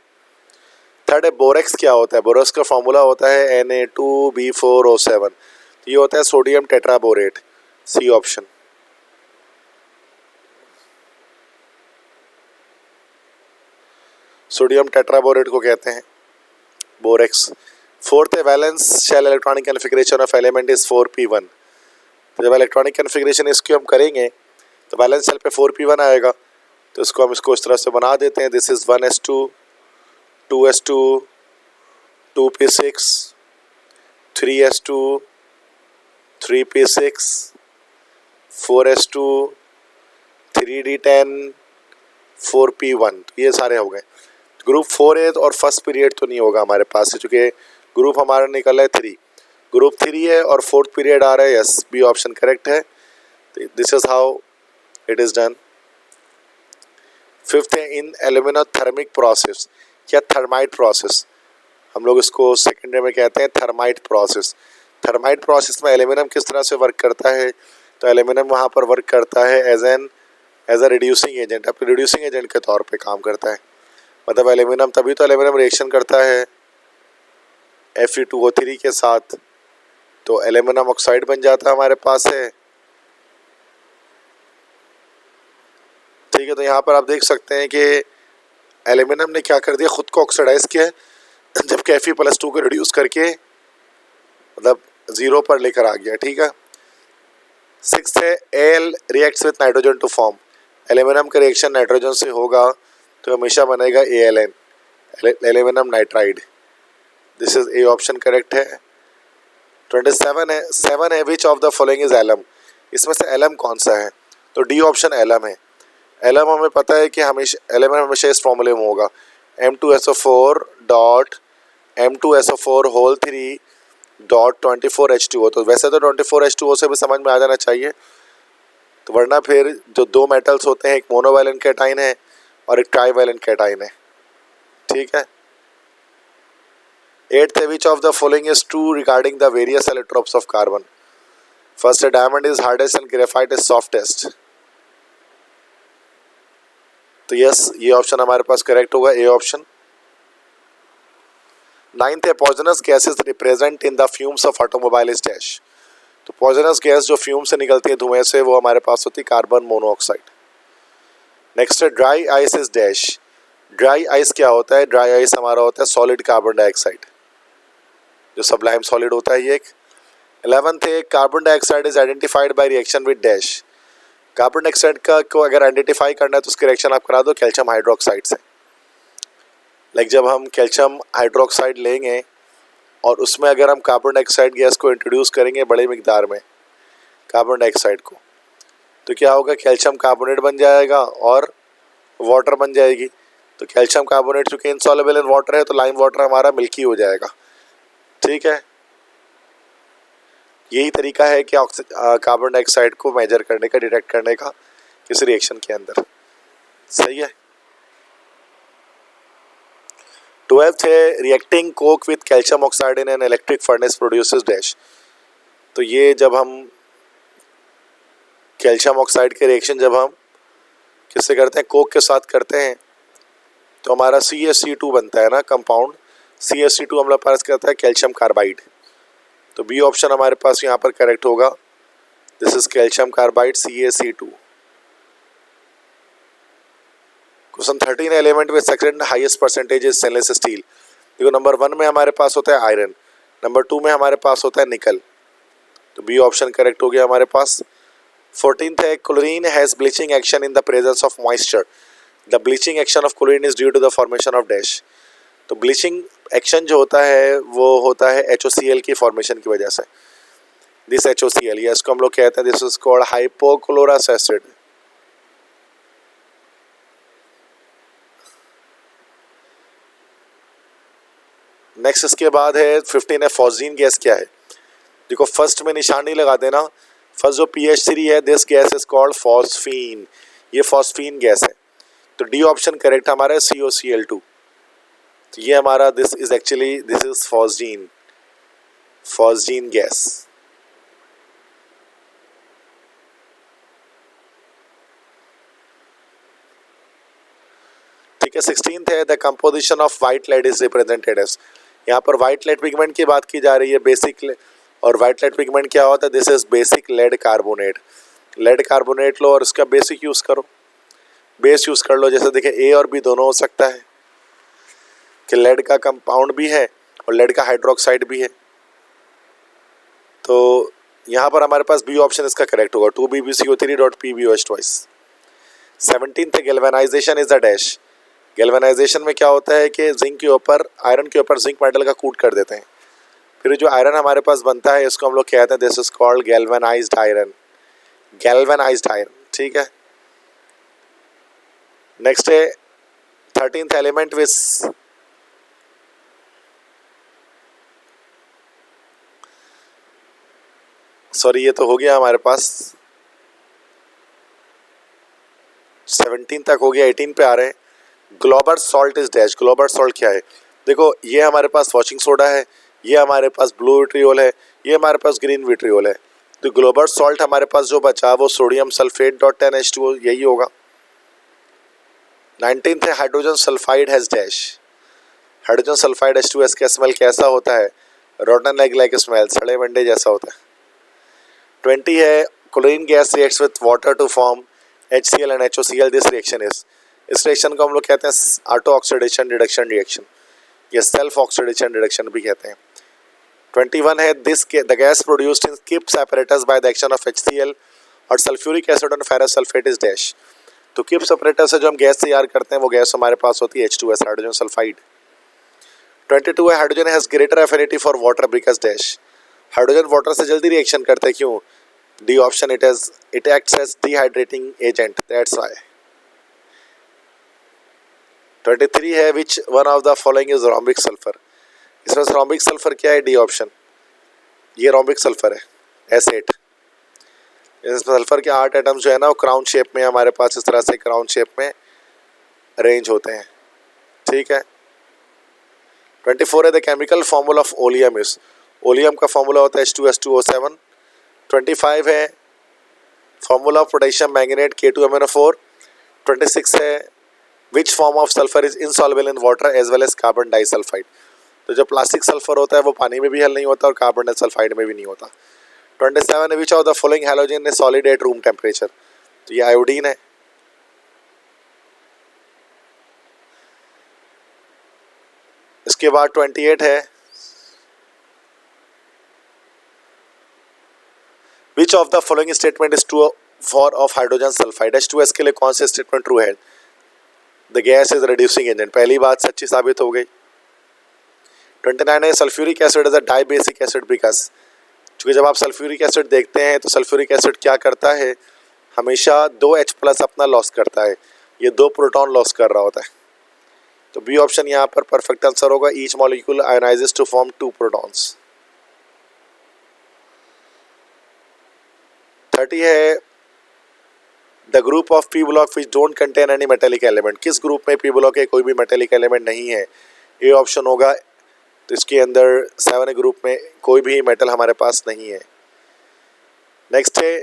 थर्ड है बोरेक्स। क्या होता है? बोरेक्स का फॉर्मूला होता है Na2B4O7, तो ये होता है sodium tetraborate, C option. Sodium tetraborate को कहते हैं बोरेक्स। फोर्थ है valence shell electronic configuration of element is 4p1। तो जब इलेक्ट्रॉनिक कॉन्फ़िगरेशन इसकी हम करेंगे तो वैलेंस शेल पे 4p1 आएगा, तो इसको हम इसको इस तरह से बना देते हैं, this is 1s2 2s2 2p6 3s2 3p6 4s2 3d10 4p1। तो ये सारे हो गए। ग्रुप 4A और फर्स्ट पीरियड तो नहीं होगा हमारे पास, क्योंकि ग्रुप हमारा निकल है 3। ग्रुप 3 है और फोर्थ पीरियड आ रहा है, यस, बी ऑप्शन करेक्ट है। This is how it is done. Fifth है इन एल्यूमिनोथर्मिक प्रोसेस या थर्माइट प्रोसेस, हम लोग इसको सेकेंडरी में कहते हैं थर्माइट प्रोसेस। थर्माइट प्रोसेस में एल्यूमिनियम किस तरह से वर्क करता है, तो एल्यूमिनियम वहाँ पर वर्क करता है एज अ रिड्यूसिंग एजेंट, अपने रिड्यूसिंग एजेंट के तौर पे काम करता है। मतलब एल्यूमिनियम, तभी तो एल्यूमिनियम रिएक्शन करता है Fe2O3 के साथ, तो एल्यूमिनियम ऑक्साइड बन जाता है हमारे पास है। ठीक है, तो यहाँ पर आप देख सकते हैं कि एल्यूमिनियम ने क्या कर दिया, खुद को ऑक्सीडाइज किया, जबकि Fe+2 को रिड्यूस करके मतलब 0 पर लेकर आ गया। ठीक है। सिक्स्थ है Al reacts with nitrogen to form, aluminium का रिएक्शन नाइट्रोजन से होगा तो हमेशा बनेगा Aln, aluminium nitride. This is A option correct है। 7 है which of the following is alum, इसमें से एलम कौन सा है, तो डी ऑप्शन एलम है। एलम हमें पता है कि हमेशा एलम हमेशा इस फॉर्मूले में होगा M2SO4 dot M2SO4 whole 3 dot 24H2O, तो वैसे तो 24H2O से भी समझ में आ जाना चाहिए, तो वरना फिर जो दो मेटल्स होते हैं, एक मोनोवैलेंट कैटाइन है और एक ट्राईवैलेंट कैटाइन है। ठीक है। 8th which of the following is true regarding the various allotropes of carbon, first diamond is hardest and graphite is softest, तो यस ये ऑप्शन हमारे पास करेक्ट होगा, ए ऑप्शन। 9th है poisonous gases represent in the fumes of automobile is dash, तो poisonous gas जो fume से निकलती है धुएं से, वो हमारे पास होती है कार्बन मोनोऑक्साइड। नेक्स्ट है dry ice is dash, dry ice क्या होता है, ड्राई आइस हमारा होता है सॉलिड कार्बन डाइऑक्साइड, जो सबलाइम सॉलिड होता है ये एक। 11th है carbon dioxide is identified by reaction with dash, carbon dioxide का को अगर आइडेंटिफाई करना है तो उसकी रिएक्शन आप करा दो कैल्शियम हाइड्रोक्साइड से। लाइक जब हम कैल्शियम हाइड्रोक्साइड लेंगे और उसमें अगर हम कार्बन डाइऑक्साइड गैस को इंट्रोड्यूस करेंगे बड़े मिकदार में कार्बन डाइऑक्साइड को, तो क्या होगा, कैल्शियम कार्बोनेट बन जाएगा और वाटर बन जाएगी। तो कैल्शियम कार्बोनेट चूँकि इनसॉल्युबल इन वाटर है, तो लाइम वाटर हमारा मिल्की हो जाएगा। ठीक है, यही तरीका है कि कार्बन डाइऑक्साइड को मेजर करने का, डिटेक्ट करने का किसी रिएक्शन के अंदर। सही है। 12th है reacting Coke with calcium oxide in an electric furnace produces dash, तो ये जब हम कैल्शियम ऑक्साइड के रिएक्शन जब हम किससे करते हैं, कोक के साथ करते हैं, तो हमारा CaC2 बनता है ना कंपाउंड, CaC2 हमारे पास कहता है कैल्शियम कार्बाइड, तो बी ऑप्शन हमारे पास यहाँ पर करेक्ट होगा। This is calcium carbide CaC2। Question 13 element with second highest percentage is stainless steel, देखो नंबर 1 में हमारे पास होता है आयरन, नंबर 2 में हमारे पास होता है निकल, तो बी ऑप्शन करेक्ट हो गया हमारे पास। 14th है chlorine has bleaching action in the presence of moisture, the bleaching action of chlorine is due to the formation of dash, तो ब्लीचिंग एक्शन जो होता है वो होता है HOCl की फॉर्मेशन की वजह से। दिस HOCl, ये इसको हम लोग कहते हैं, this is called hypochlorous acid. Next इसके बाद है 15 है फॉस्जीन गैस क्या है, देखो फर्स्ट में निशानी लगा देना, फर्स्ट जो PH3 है, this gas is called phosphine, ये फॉस्फीन गैस है, तो डी ऑप्शन करेक्ट हमारा है COCl2, तो ये हमारा this is actually this is phosgene, phosgene gas. ठीक है। 16th है the composition of white lead is represented as, यहाँ पर व्हाइट लेड पिगमेंट की बात की जा रही है, बेसिक, और व्हाइट लेड पिगमेंट क्या होता है, this is basic lead carbonate, lead carbonate लो और इसका बेसिक यूज करो, बेस यूज कर लो, जैसे देखें A और B दोनों हो सकता है कि लेड का कंपाउंड भी है और लेड का हाइड्रोक्साइड भी है, तो यहाँ पर हमारे पास बी ऑप्शन इसका करेक्ट होगा, 2BbCO3.PbOH2। 17th galvanisation is the dash, galvanisation में क्या होता है कि जिंक के ऊपर, आयरन के ऊपर जिंक मेटल का कूट कर देते हैं, फिर जो आयरन हमारे पास बनता है इसको हम लोग कहते हैं this is called galvanised iron, galvanised iron. ठीक है। नेक्स्ट है 13th एलिमेंट विच, सॉरी ये तो हो गया हमारे पास, 17 तक हो गया, 18 पे आ रहे हैं। Global salt is dash. Global salt क्या है? देखो ये हमारे पास वॉशिंग सोडा है, ये हमारे पास ब्लू विट्रियोल है, ये हमारे पास ग्रीन विट्रियोल है। तो ग्लोबल सॉल्ट हमारे पास जो बचा वो सोडियम सल्फेट डॉट 10H2O यही होगा। 19 है hydrogen sulphide has dash. Hydrogen sulphide H2S का स्मेल कैसा होता है? रोटन एग लाइक स्मेल, सड़े मंडे जैसा होता है। 20 है chlorine gas reacts with water to form HCl and HOCl। This reaction is, इस रिएक्शन को हम लोग कहते हैं ऑटो ऑक्सीडेशन रिडक्शन रिएक्शन, या सेल्फ ऑक्सीडेशन रिडक्शन भी कहते हैं। 21 है this the gas produced in Kipp's apparatus by the action of HCl और sulphuric acid on ferrous sulphate is dash. तो किप्स apparatus से जो हम गैस तैयार करते हैं वो गैस हमारे पास होती है H2S, हाइड्रोजन सल्फाइड। 22 है hydrogen has greater affinity for water because dash. Hydrogen water से जल्दी रिएक्शन करते हैं, क्यों? D option, it acts as dehydrating agent, that's why. 23 है which one of the following is rhombic sulphur. इसमें rhombic sulphur क्या है? डी ऑप्शन, ये रोम्बिक सल्फर है, S8। इसमें सल्फर के 8 एटम्स जो है ना वो क्राउन शेप में हमारे पास इस तरह से क्राउन शेप में अरेंज होते हैं, ठीक है। 24 है the chemical formula of oleum is. Oleum का फॉर्मूला होता है H2S2O7। 25 है formula of potassium manganate K2MnO4। 26 है which form of sulphur is insoluble in water as well as carbon disulphide. तो जो प्लास्टिक सल्फर होता है वो पानी में भी हल नहीं होता और कार्बन डाइसल्फाइड में भी नहीं होता। 27 है which of the following halogen is solid at room temperature. तो ये आयोडीन है। इसके बाद 28 है which of the following statement is true for of hydrogen sulphide. H2S के लिए कौन से स्टेटमेंट ट्रू है? The gas is reducing agent, पहली बात सच्ची साबित हो गई। 29 है sulphuric acid is a dibasic acid because, क्योंकि जब आप सल्फ्यूरिक एसिड देखते हैं तो सल्फ्यूरिक एसिड क्या करता है? हमेशा 2H+ अपना लॉस करता है, ये 2 प्रोटॉन लॉस कर रहा होता है। तो बी ऑप्शन यहाँ पर परफेक्ट आंसर होगा। Each molecule ionises to form 2 protons. 30 है the group of P block which don't contain any metallic element. किस ग्रुप में पी ब्लॉक के कोई भी मेटेलिक एलिमेंट नहीं है? ए ऑप्शन होगा। तो इसके अंदर 7 ग्रुप में कोई भी मेटल हमारे पास नहीं है। नेक्स्ट है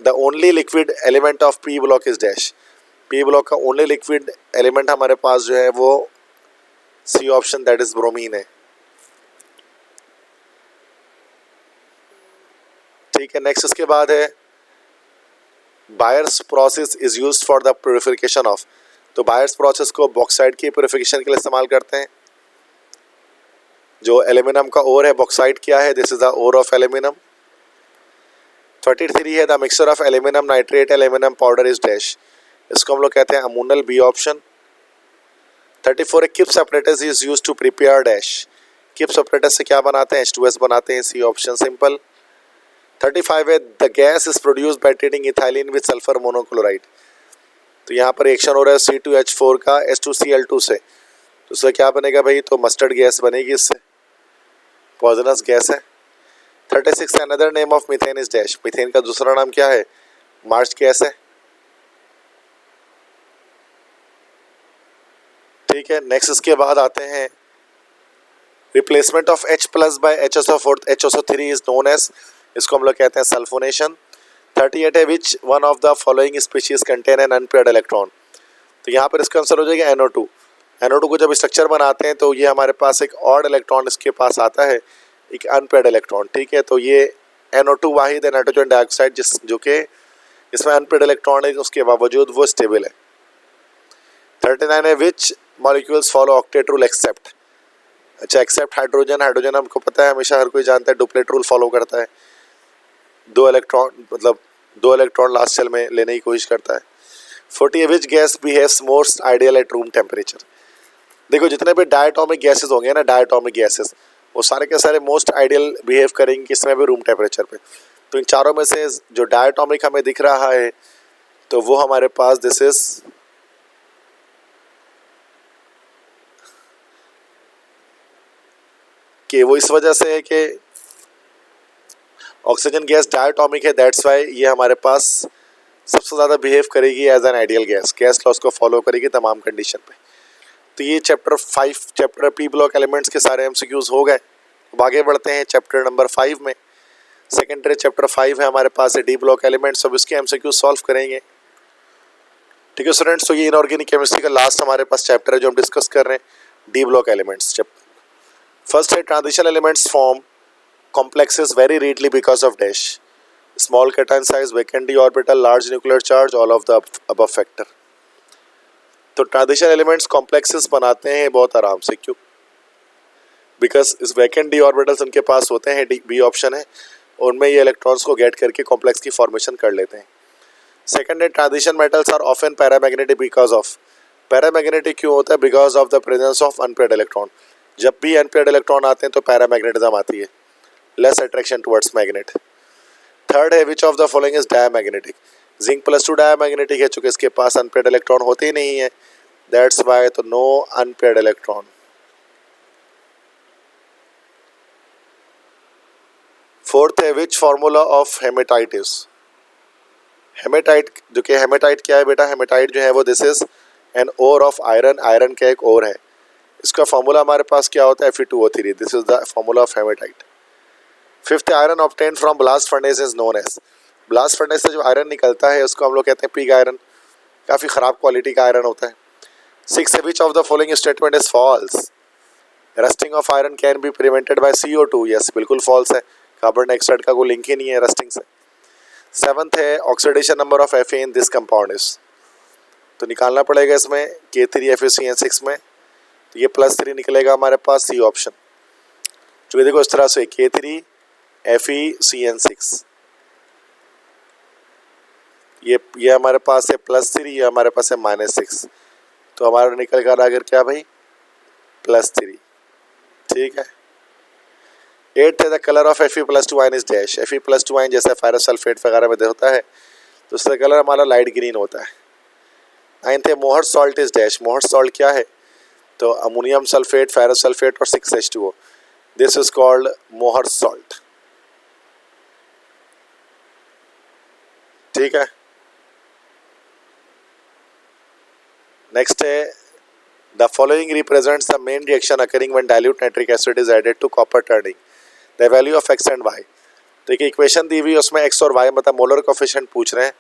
the only liquid element of P block is dash. P block का ओनली लिक्विड एलिमेंट हमारे पास जो है वो C option, that is bromine है, ठीक है। नेक्स्ट इसके बाद है Bayer's process is used for the purification of. तो बायर्स प्रोसेस को बॉक्साइट की प्यूरिफिकेशन के लिए इस्तेमाल करते हैं। जो एल्यूमिनियम का ओर है बॉक्साइट क्या है? This is the ore of aluminium. 33 है the mixture of aluminium nitrate aluminium powder is dash. इसको हम लोग कहते हैं अमोनल, बी ऑप्शन। 34 है Kipp's apparatus is used to prepare dash. Kipp's apparatus से क्या बनाते हैं? H2S बनाते हैं, सी ऑप्शन, सिंपल। 35 है the gas is produced by treating ethylene with sulphur monochloride. तो यहाँ पर रिएक्शन हो रहा है C2H4 का H2Cl2 से, तो उससे क्या बनेगा भाई? तो मस्टर्ड गैस बनेगी, इससे पॉइजनस गैस है। 36 another name of methane is dash. Methane का दूसरा नाम क्या है? मार्च गैस है, ठीक है। नेक्स्ट इसके बाद आते हैं replacement of H+ by HSO3 is known as, इसको हम लोग कहते हैं सल्फोनेशन। 38 है which one of the following species contain an unpaired electron. तो यहाँ पर इसका आंसर हो जाएगा NO2। NO2 को जब स्ट्रक्चर बनाते हैं तो ये हमारे पास एक ऑड इलेक्ट्रॉन इसके पास आता है, एक अनपेयर्ड इलेक्ट्रॉन, ठीक है। तो ये NO2 वाहिद है नाइट्रोजन डाइऑक्साइड जो कि इसमें अनपेयर्ड इलेक्ट्रॉन है, उसके बावजूद वो स्टेबल है। 39 है which molecules follow octet rule except. अच्छा, एक्सेप्ट हाइड्रोजन। हाइड्रोजन हमको पता है, हमेशा हर कोई जानता है डुप्लेट रूल फॉलो करता है, 2 इलेक्ट्रॉन लास्ट सेल में लेने की कोशिश करता है। 40 which gas behaves most ideal eight room temperature. देखो जितने भी डायटोमिक गैसेस होंगे ना, डायटोमिक गैसेस, वो सारे के सारे मोस्ट आइडियल बिहेव करेंगे किसमें भी? रूम टेम्परेचर पे। तो इन चारों में से जो डायटोमिक हमें दिख रहा है तो वो हमारे पास दिस इज कि वो इस वजह से है कि ऑक्सीजन गैस डायटोमिक है, दैट्स वाई ये हमारे पास सबसे ज़्यादा बिहेव करेगी as an ideal gas, gas laws को फॉलो करेगी तमाम कंडीशन पे। तो ये चैप्टर पी ब्लॉक एलिमेंट्स के सारे एमसीक्यूज हो गए। अब आगे बढ़ते हैं चैप्टर नंबर 5 में। सेकेंडरी चैप्टर 5 है हमारे पास है डी ब्लॉक एलिमेंट्स। अब इसके एमसीक्यू सॉल्व करेंगे। ठीक है स्टूडेंट्स, तो ये इनऑर्गेनिक केमिस्ट्री का लास्ट हमारे पास चैप्टर है जो हम डिस्कस कर रहे हैं, डी ब्लॉक एलिमेंट्स। फर्स्ट है transition elements form complexes very readily because of dash, small cation size, vacant d orbital, large nuclear charge, all of the above factor। तो ट्रांजिशन एलिमेंट्स कॉम्प्लेक्सेस बनाते हैं बहुत आराम से, क्यों? बिकॉज इस vacant D orbitals उनके पास होते हैं, डी बी ऑप्शन है, उनमें ये इलेक्ट्रॉन्स को गेट करके कॉम्प्लेक्स की फॉर्मेशन कर लेते हैं। सेकंड है transition metals are often paramagnetic because of, paramagnetic क्यों होता है? Because of the presence of unpaired electron. जब भी अनपेयर्ड इलेक्ट्रॉन आते हैं तो पैरामैग्नेटिज्म आती है, less attraction towards magnet. Third है which of the following is diamagnetic, zinc +2 diamagnetic है, चूंकि इसके पास अनपेयर्ड इलेक्ट्रॉन होते ही नहीं है, दैट्स वाई, तो नो अनपेयर्ड इलेक्ट्रॉन। फोर्थ है which formula of hematite is, hematite जो कि हेमेटाइट क्या है बेटा? हेमेटाइट जो है वो this is an ore of iron, iron का एक ओर है। इसका फार्मूला हमारे पास क्या होता है? Fe2O3, this is the formula of haematite. Fifth iron obtained from blast furnace is known as, blast furnace से जो आयरन निकलता है उसको हम लोग कहते हैं पिग आयरन, काफ़ी ख़राब क्वालिटी का आयरन होता है। सिक्स है which of the following statement is false, rusting of iron can be prevented by CO2, yes बिल्कुल फॉल्स है, कार्बन डाइऑक्साइड का कोई लिंक ही नहीं है रस्टिंग से। सेवंथ है oxidation number of Fa in this compound is, तो निकालना पड़ेगा इसमें K3FeCN6 में, तो ये +3 निकलेगा हमारे पास, सी ऑप्शन। जो देखो इस तरह से K3FeCN6, ये हमारे पास है +3, ये हमारे पास है -6, तो हमारा निकल कर आगे क्या भाई? +3। ठीक है। 8 है the colour of Fe+2 ion is dash, Fe+2 ion जैसे फेरस सल्फेट वगैरह में होता है तो उसका कलर हमारा लाइट ग्रीन होता है। 9 है Mohr salt is dash, Mohr salt क्या है? तो अमोनियम सल्फेट, फेरस सल्फेट और 6H2O, this is called Mohr salt. ठीक है। नेक्स्ट है the following represents the main reaction occurring when dilute nitric acid is added to copper turning, the value of x and y। तो एक equation दी हुई है, उसमें x और y मतलब मोलर कोफिशिएंट पूछ रहे हैं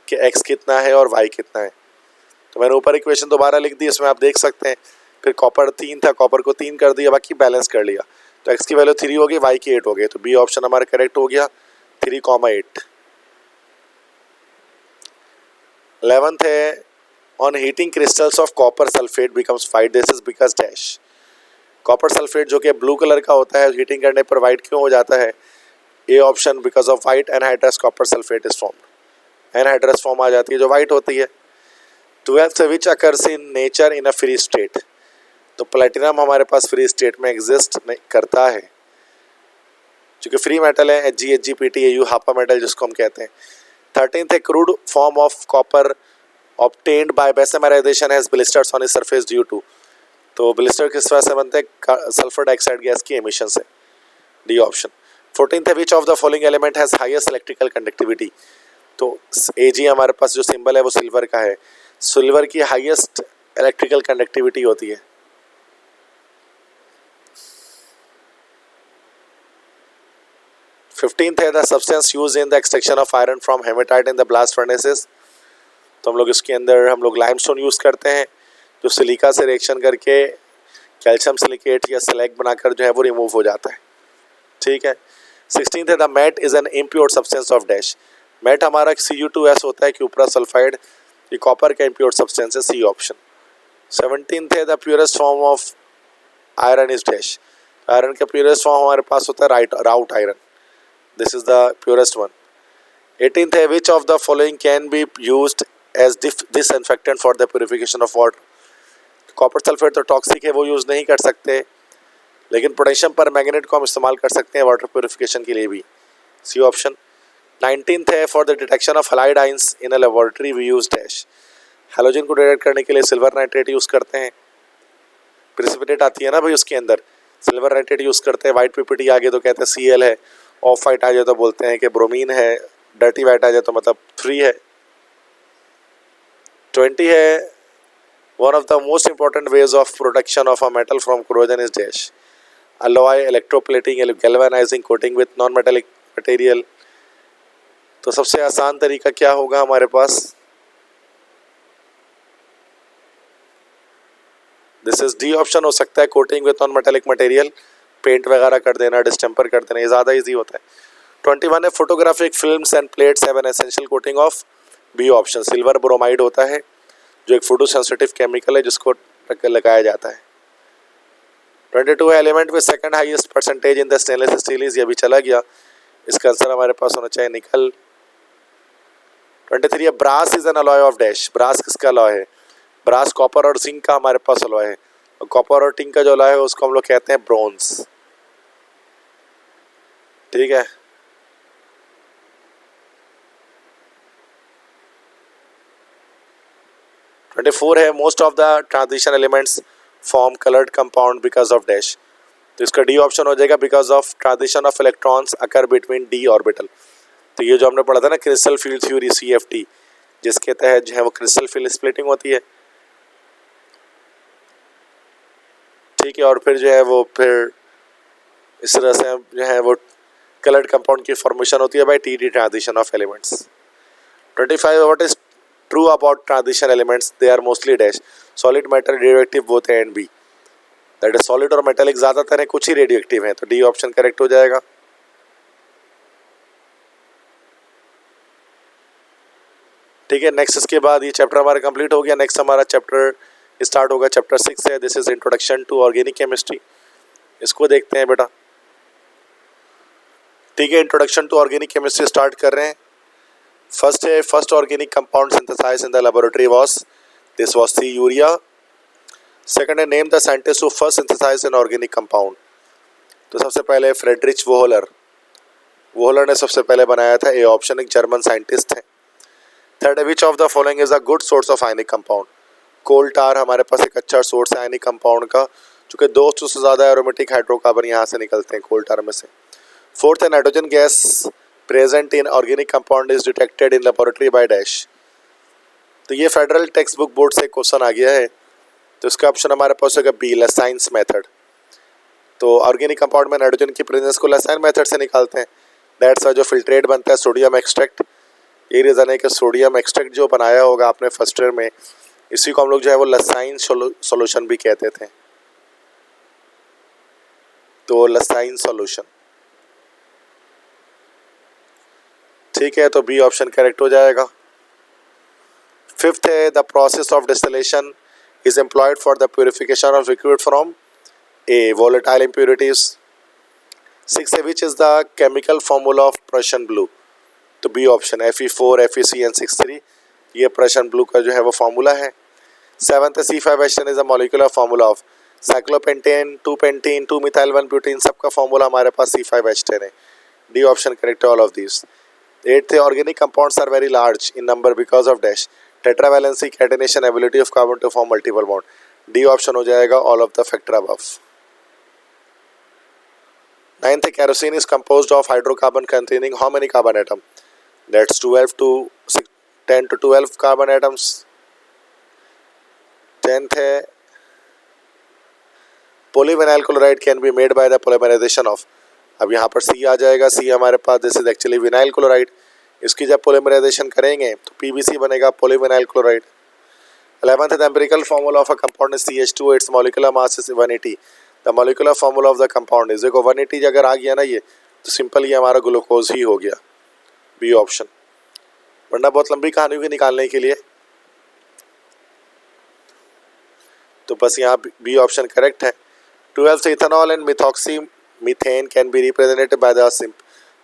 कि x कितना है और y कितना है। तो मैंने ऊपर इक्वेशन दोबारा लिख दी, इसमें आप देख सकते हैं। फिर कॉपर 3 था, कॉपर को 3 कर दिया, बाकी बैलेंस कर लिया, तो x की वैल्यू 3 हो गई, y की 8 हो गई, तो बी ऑप्शन हमारा करेक्ट हो गया, 3,8। 11th है on heating crystals of copper sulphate becomes white, this is because dash. Copper sulphate जो कि ब्लू कलर का होता है, हीटिंग करने पर वाइट क्यों हो जाता है? A option, because of white anhydrous copper sulphate is formed, anhydrous form आ जाती है जो वाइट होती है। 12th which occurs in nature in a free state, तो प्लेटिनम हमारे पास फ्री स्टेट में एग्जिस्ट नहीं करता है, क्योंकि फ्री मेटल है, Hg Hgpt Au हापा मेटल जिसको हम कहते हैं। 13th है crude form of copper obtained by bessemerisation has blisters on its surface due to, तो ब्लिस्टर किस वजह से बनते हैं? सल्फर डाइऑक्साइड गैस की एमिशन से, डी ऑप्शन। 14th है which of the following element has highest electrical conductivity, तो Ag हमारे पास जो सिंबल है वो सिल्वर का है, सिल्वर की हाईएस्ट इलेक्ट्रिकल कंडक्टिविटी होती है। फिफ्टींथ है the substance use in the extraction of iron from haematite in the blast furnaces, तो हम लोग इसके अंदर लाइमस्टोन यूज़ करते हैं जो सिलिका से रिएक्शन करके कैल्शियम सिलिकेट या स्लैग बनाकर जो है वो रिमूव हो जाता है। ठीक है। 16th है the matte is an impure substance of dash, matte हमारा Cu2S होता है, क्यूपरा सल्फाइड, ये कॉपर का इम्प्योर सब्सटेंस है, सी ऑप्शन। 17th है the purest form of iron is dash, iron का प्योरेस्ट फॉर्म हमारे पास होता है wrought iron, this is the purest one. 18th है which of the following can be used as disinfectant for the purification of water, copper sulphate तो toxic है, वो use नहीं कर सकते, लेकिन पोटेशियम पर मैग्नेट को हम इस्तेमाल कर सकते हैं वाटर प्योरिफिकेशन के लिए भी, सी ऑप्शन। 19th है for the detection of halide ions in a laboratory we use dash, halogen को डिटेक्ट करने के लिए सिल्वर नाइट्रेट यूज़ करते हैं, प्रेसिपिटेट आती है ना भाई उसके अंदर, सिल्वर नाइट्रेट यूज़ करते हैं, वाइट पीपीटी आ गए तो कहते हैं Cl है, ऑफ वाइट आ जाए तो बोलते हैं कि ब्रोमीन है, डर्टी वाइट आ जाए तो मतलब 3 है। 20 है, one of the most important ways of protection of a metal from corrosion is dash alloy, electroplating, galvanizing, coating with non-metallic material। तो सबसे आसान तरीका क्या होगा हमारे पास? दिस इज डी ऑप्शन हो सकता है, coating with non metallic material, paint वगैरह कर देना, डिस्टेम्पर कर देना, ये ज़्यादा इजी होता है। 21 है, photographic films and plates have an essential coating of B option, silver bromide होता है जो एक फोटो सेंसिटिव केमिकल है जिसको लगाया जाता है। 22 है, element with second highest percentage in the stainless steel is, ये भी चला गया, इसका आंसर हमारे पास होना चाहिए निकल। 23 है, brass is an alloy of dash, brass किसका अलॉय है? ब्रास कॉपर और जिंक का हमारे पास अलॉय है, और कॉपर और टिंक का जो अलॉय है उसको हम लोग कहते हैं ब्रोंज। ठीक है, ट्वेंटी 24 है, most of the transition elements form coloured compound because of dash, तो इसका डी ऑप्शन हो जाएगा, because of transition of electrons occur between D orbital. तो ये जो हमने पढ़ा था ना क्रिस्टल फील्ड थ्योरी CFT, जिसके तहत जो है वो क्रिस्टल फील्ड स्प्लिटिंग होती है। ठीक है, और फिर जो है वो फिर इस तरह से जो है वो कलर्ड कंपाउंड की फॉर्मेशन होती है by TD transition of elements. 25 what is true about transition elements, they are mostly dash solid matter radioactive both A and B, that is solid और मेटेलिक ज़्यादातर है, कुछ ही रेडियोएक्टिव है, तो डी ऑप्शन करेक्ट हो जाएगा। ठीक है, नेक्स्ट इसके बाद ये चैप्टर हमारा कंप्लीट हो गया। नेक्स्ट हमारा चैप्टर स्टार्ट होगा, चैप्टर 6 है, this is introduction to organic chemistry, इसको देखते हैं बेटा। ठीक है, introduction to organic chemistry start कर रहे हैं। फर्स्ट है, first organic compound synthesised in the laboratory was, this was C urea. Second है, name the scientist who first synthesised an organic compound, तो सबसे पहले फ्रेडरिच वोहलर, वोहलर ने सबसे पहले बनाया था, ए ऑप्शन, एक जर्मन साइंटिस्ट है। थर्ड है, which of the following is a good source of ionic compound, coal tar हमारे पास एक अच्छा सोर्स है आयनिक कंपाउंड का, चूँकि 200 से ज़्यादा एरोमेटिक हाइड्रोकार्बन यहाँ से निकलते हैं कोल टार में से। फोर्थ है, nitrogen gas present in organic compound is detected in laboratory by dash, तो ये फेडरल टेक्स्ट बुक बोर्ड से क्वेश्चन आ गया है, तो इसका ऑप्शन हमारे पास होगा बी, लसाइंस मेथड। तो ऑर्गेनिक कंपाउंड में नाइट्रोजन की प्रेजेंस को लसाइन मेथड से निकालते हैं, दैट्स वाई जो फिल्ट्रेट बनता है सोडियम एक्सट्रैक्ट, ये रीज़न है कि सोडियम एक्सट्रैक्ट जो बनाया होगा आपने फर्स्ट ईयर में, इसी को हम लोग जो है वो लसाइन सॉल्यूशन भी कहते थे, तो लसाइन सॉल्यूशन। ठीक है, तो बी ऑप्शन करेक्ट हो जाएगा। फिफ्थ है, the process of distillation is employed for the purification of liquid from a volatile impurities. Six है, which is the chemical formula of Prussian blue, तो बी ऑप्शन, Fe4 FeCN63, ये Prussian blue का जो है वो formula है। Seventh है, C5H10 is the molecular formula of cyclopentane, two pentene, two methyl one butane, सबका फार्मूला हमारे पास C5H10 है, डी ऑप्शन करेक्ट है ऑल ऑफ दिस। एट्थ है, organic compounds are very large in number because of dash tetravalency, catenation, ability of carbon to form multiple bond, D option हो जाएगा all of the factor above. Ninth है, kerosene is composed of hydrocarbon containing how many carbon atom, that's 10 to 12 carbon atoms। 10th है, polyvinyl chloride can be made by the polymerization of, अब यहाँ पर C आ जाएगा, C हमारे पास this is actually vinyl chloride, इसकी जब polymerisation करेंगे तो PVC बनेगा, पोलीविनाइल क्लोराइड। 11th है, the empirical formula of a compound is CH2, it's molecular mass is 180, the molecular formula of the compound is, देखो 180 अगर आ गया ना ये, तो सिंपल ये हमारा ग्लूकोज ही हो गया, बी ऑप्शन, वरना बहुत लंबी कहानी हुई निकालने के लिए, तो बस यहाँ बी ऑप्शन करेक्ट है। 12th, ethanol and methoxy methane can be represented by the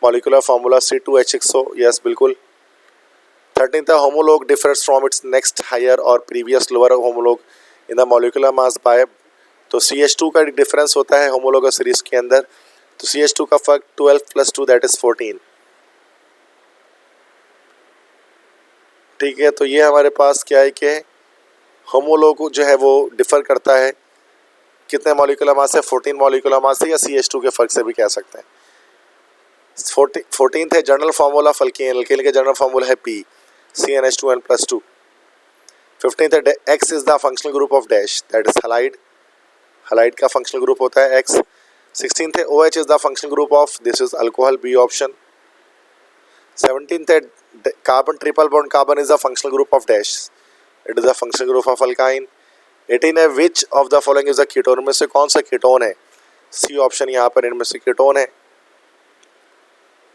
molecular formula C2H6O, yes बिल्कुल। 13th, homologue differs from its next higher or previous lower homologue in the molecular mass by, तो CH2 का difference होता है homologous series के अंदर, तो CH2 का फर्क 12 + 2 दैट इज 14। ठीक है, तो ये हमारे पास क्या है कि होमोलॉग जो है वो डिफर करता है कितने मॉलिक्यूलर मास से, 14 मॉलिक्यूलर मास से, या CH2 के फर्क से भी कह सकते हैं। 14th है, general formula of alkane, alkane का जनरल फार्मूला है P, CnH2n+2। 15th है X is the functional group of dash, that is halide, halide का फंक्शनल ग्रुप होता है X। 16th है OH is the functional group of, this is alcohol, B option. 17th है carbon triple bond carbon is the functional group of dash, it is the functional group of alkyne. 18 है which of the following is the ketone, में से कौन सा ketone है, C option यहाँ पर इनमें से कीटोन है।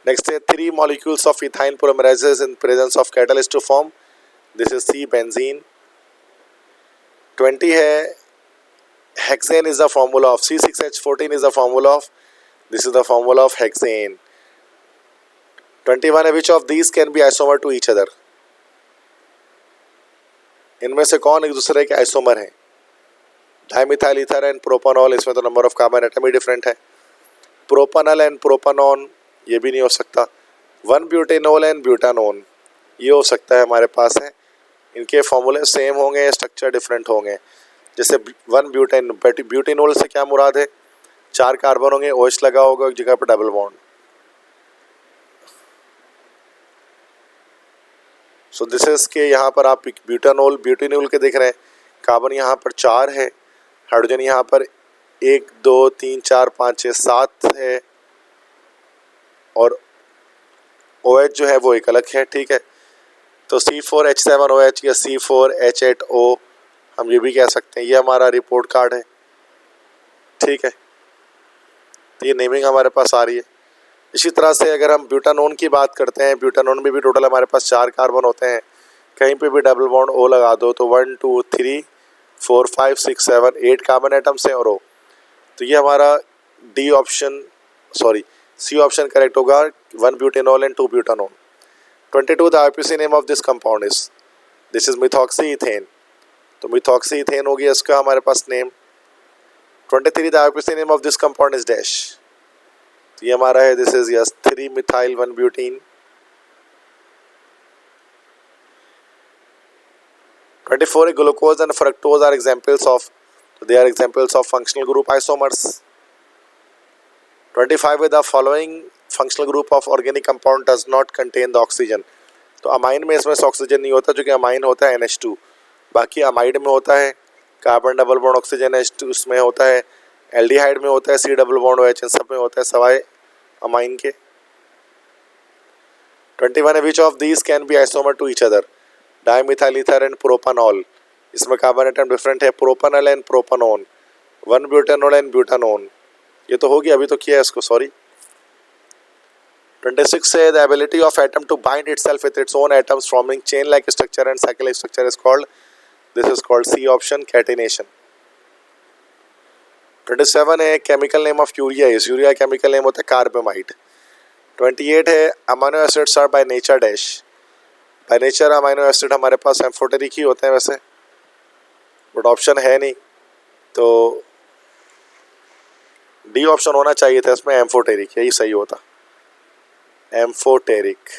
नेक्स्ट है 3 molecules of ethyne polymerizes in presence of catalyst to form, this is C benzene. 20 है hexane is the formula of, C6H14 is the formula of, this is the formula of hexane. 21 है which of these can be isomer to each other, इनमें से कौन एक दूसरे के isomer हैं, dimethyl ether and propanol, इसमें तो नंबर ऑफ कार्बन एटम ही डिफरेंट है। प्रोपानल एंड प्रोपानॉन ये भी नहीं हो सकता। 1 ब्यूटेनोल एंड ब्यूटानोन ये हो सकता है हमारे पास है, इनके फॉर्मूले सेम होंगे, स्ट्रक्चर डिफरेंट होंगे। जैसे 1 ब्यूटेनोल से क्या मुराद है, 4 कार्बन होंगे, OH लगा होगा एक जगह पर double bond. So this is के यहाँ पर आप ब्यूटेनोल के देख रहे हैं, कार्बन यहाँ पर 4 है, हाइड्रोजन यहाँ पर 1 2 3 4 5 6 7 है, और OH जो है वो एक अलग है, ठीक है। तो C4H7OH या C4H8O हम ये भी कह सकते हैं, ये हमारा रिपोर्ट कार्ड है, ठीक है। तो ये नेमिंग हमारे पास आ रही है। इसी तरह से अगर हम ब्यूटानोन की बात करते हैं, ब्यूटानोन में भी टोटल हमारे पास 4 कार्बन होते हैं, कहीं पे भी डबल बॉन्ड O लगा दो तो 1 2 3 4 5 6 7 8 कार्बन एटम्स हैं और O, तो ये हमारा D option sorry C option correct होगा, 1 butanol and 2 butanone. 22 the IPC name of this compound is, this is methoxy ethane, तो मिथॉक्सी इथेन हो गया इसका हमारे पास name. 23 the IPC name of this compound is dash, तो ये हमारा है, this is yes 3 methyl 1 butene. 24 glucose and fructose are examples of, तो they are examples of functional group isomers. 25 the following functional group of organic compound does not contain the oxygen, तो amine में इसमें से oxygen नहीं होता, जो कि amine होता है NH2, बाकी अमाइड में होता है carbon double bond oxygen H2 उसमें होता है, एल्डिहाइड में होता है C डबल बॉन्ड OH, इन सब में होता है सवाए अमाइन के। 21 है which of these can be isomer to each other, dimethyl ether and propanol, इसमें कार्बन एटम डिफरेंट है, propanal and propanone, 1 butanol and butanone, ये तो हो गया, अभी तो किया है इसको, सॉरी। 26 है the ability of atom to bind itself with its own atoms forming chain like structure and cycle structure is called, this is called C option catenation. 27 है chemical name of urea is, urea chemical name होता है carbamide. 28 है amino acids are by nature dash, by nature amino acid हमारे पास amphoteric ही होते हैं वैसे, but option है नहीं, तो डी ऑप्शन होना चाहिए था इसमें, एम्फोटेरिक, यही सही होता, एम्फोटेरिक,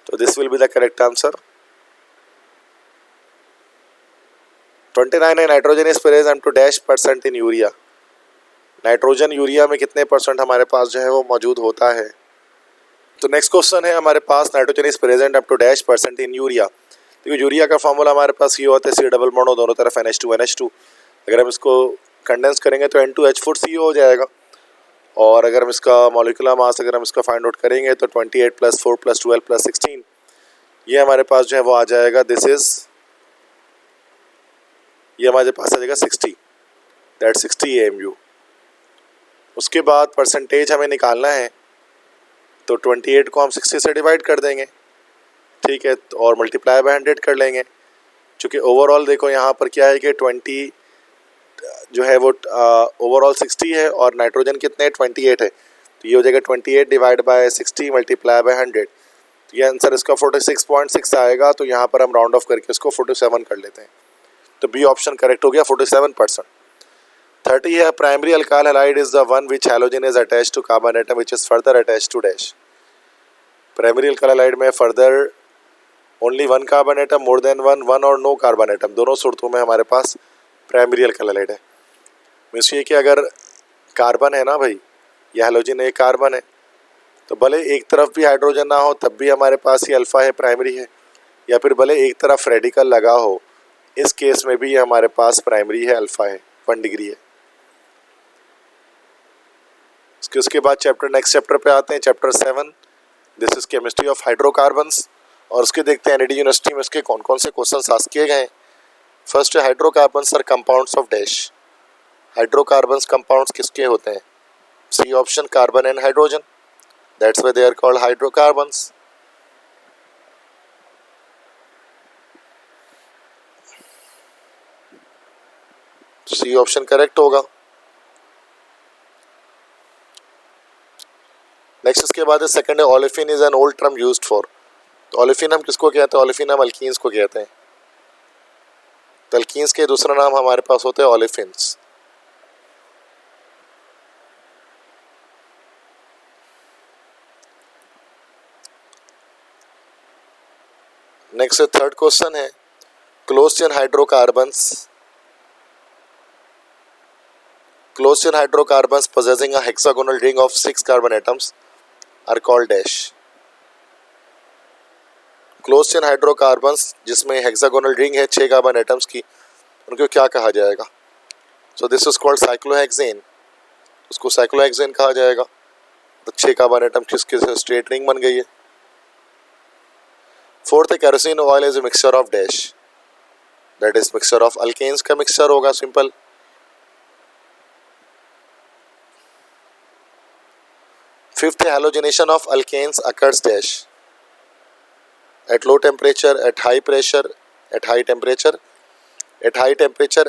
तो this will be the correct answer. 29 है nitrogen is present to dash % in urea, nitrogen urea में कितने % हमारे पास जो है वो मौजूद होता है। तो नेक्स्ट क्वेश्चन है हमारे पास, nitrogen is present up to dash % in urea, देखिए यूरिया का फॉर्मूला हमारे पास ये होता है C डबल बॉन्ड दोनों तरफ NH2, अगर हम इसको कंडेंस करेंगे तो N2H4CO हो जाएगा, और अगर हम इसका मॉलिक्यूलर मास अगर हम इसका फाइंड आउट करेंगे तो 28 + 4 + 12 + 16, ये हमारे पास जो है वो आ जाएगा, दिस इज ये हमारे पास आ जाएगा 60, दैट 60 AMU। उसके बाद परसेंटेज हमें निकालना है, तो 28 को हम 60 से डिवाइड कर देंगे, ठीक है, और मल्टीप्लाई बाय 100 कर लेंगे, चूँकि ओवरऑल देखो यहाँ पर क्या है कि 20 जो है वो ओवरऑल 60 है और नाइट्रोजन कितने 28 है, तो ये हो जाएगा 28 डिवाइड बाय 60 मल्टीप्लाई बाय 100, तो ये आंसर इसका 46.6 आएगा, तो यहाँ पर हम राउंड ऑफ करके इसको 47 कर लेते हैं, तो बी ऑप्शन करेक्ट हो गया 47%। 30 है primary alkyl halide is the one which halogen is attached to carbon atom which is further attached to dash, primary alkyl halide में further only 1 carbon atom, more than 1 और no carbon atom, दोनों सूरतों में हमारे पास primary alkyl halide है। Means ये कि अगर कार्बन है ना भाई, यह हैलोजन एक कार्बन है, तो भले एक तरफ भी हाइड्रोजन ना हो तब भी हमारे पास ये अल्फा है, प्राइमरी है, या फिर भले एक तरफ रेडिकल लगा हो, इस केस में भी ये हमारे पास प्राइमरी है, अल्फा है, 1 डिग्री है। उसके बाद नेक्स्ट चैप्टर पे आते हैं, chapter 7, this is chemistry of hydrocarbons. और उसके देखते हैं एनआईटी यूनिवर्सिटी में इसके कौन कौन से क्वेश्चन आस्क किए गए हैं। फर्स्ट है hydrocarbons are compounds of dash. Hydrocarbons compounds किसके होते हैं? C option, carbon and hydrogen, that's why they are called hydrocarbons. C option correct होगा। नेक्स्ट इसके बाद सेकंड है olefin is an old term used for. तो olefin हम किसको कहते हैं? ओलेफिन हम अल्कीन्स को कहते हैं। तो अल्कीन्स के दूसरा नाम हमारे पास होते हैं ओलेफिन्स। नेक्स्ट थर्ड क्वेश्चन है close chain hydrocarbons possessing a hexagonal ring of 6 carbon atoms are called dash। Close chain hydrocarbons जिसमें हेक्सागोनल रिंग है 6 कार्बन एटम्स की, उनको क्या कहा जाएगा? So this is called cyclohexane. उसको साइक्लोहेक्सेन कहा जाएगा। तो 6 कार्बन एटम किसके स्ट्रेट रिंग बन गई है। फोर्थ है kerosene oil is a mixture of dash, that is mixture of alkanes का मिक्सचर होगा, सिंपल। फिफ्थ है halogenation of alkanes occurs dash, at low temperature, at high pressure, at high temperature,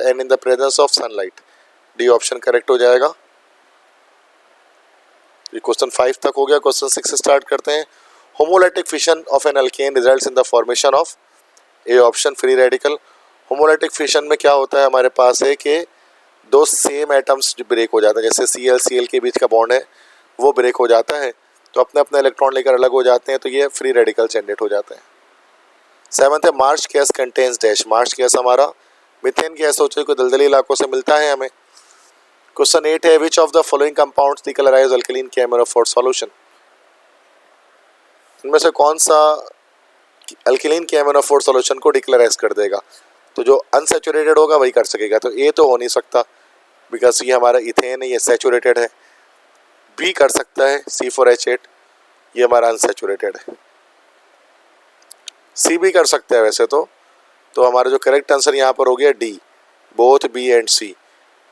and in the presence of sunlight। D option correct हो जाएगा। ये question 5 तक हो गया। Question 6 से स्टार्ट करते हैं। Homolytic fission of an alkane results in the formation of A option free radical. Homolytic fission में क्या होता है हमारे पास है कि दो सेम एटम्स ब्रेक हो जाते हैं, जैसे Cl के बीच का बॉन्ड है वो ब्रेक हो जाता है, तो अपने अपने इलेक्ट्रॉन लेकर अलग हो जाते हैं, तो ये फ्री रेडिकल जनरेट हो जाते हैं। सेवंथ है मार्च गैस कंटेन्स डैश। मार्च गैस हमारा मीथेन गैस होती है, कोई दलदली इलाकों से मिलता है हमें। क्वेश्चन 8 है which of the following compounds decolourize alkaline केमेरोफोर सॉल्यूशन। इनमें से कौन सा अल्कलीन केमेरोफोर सॉल्यूशन को डिक्लेराइज कर देगा? तो जो अनसैचुरेटेड होगा वही कर सकेगा। तो ए तो हो नहीं सकता बिकॉज ये हमारा इथेन है, ये सैचुरेटेड है। बी कर सकता है C4H8, ये हमारा अनसैचुरेटेड है। सी भी कर सकते हैं वैसे तो हमारा जो करेक्ट आंसर यहाँ पर हो गया D, both B and C,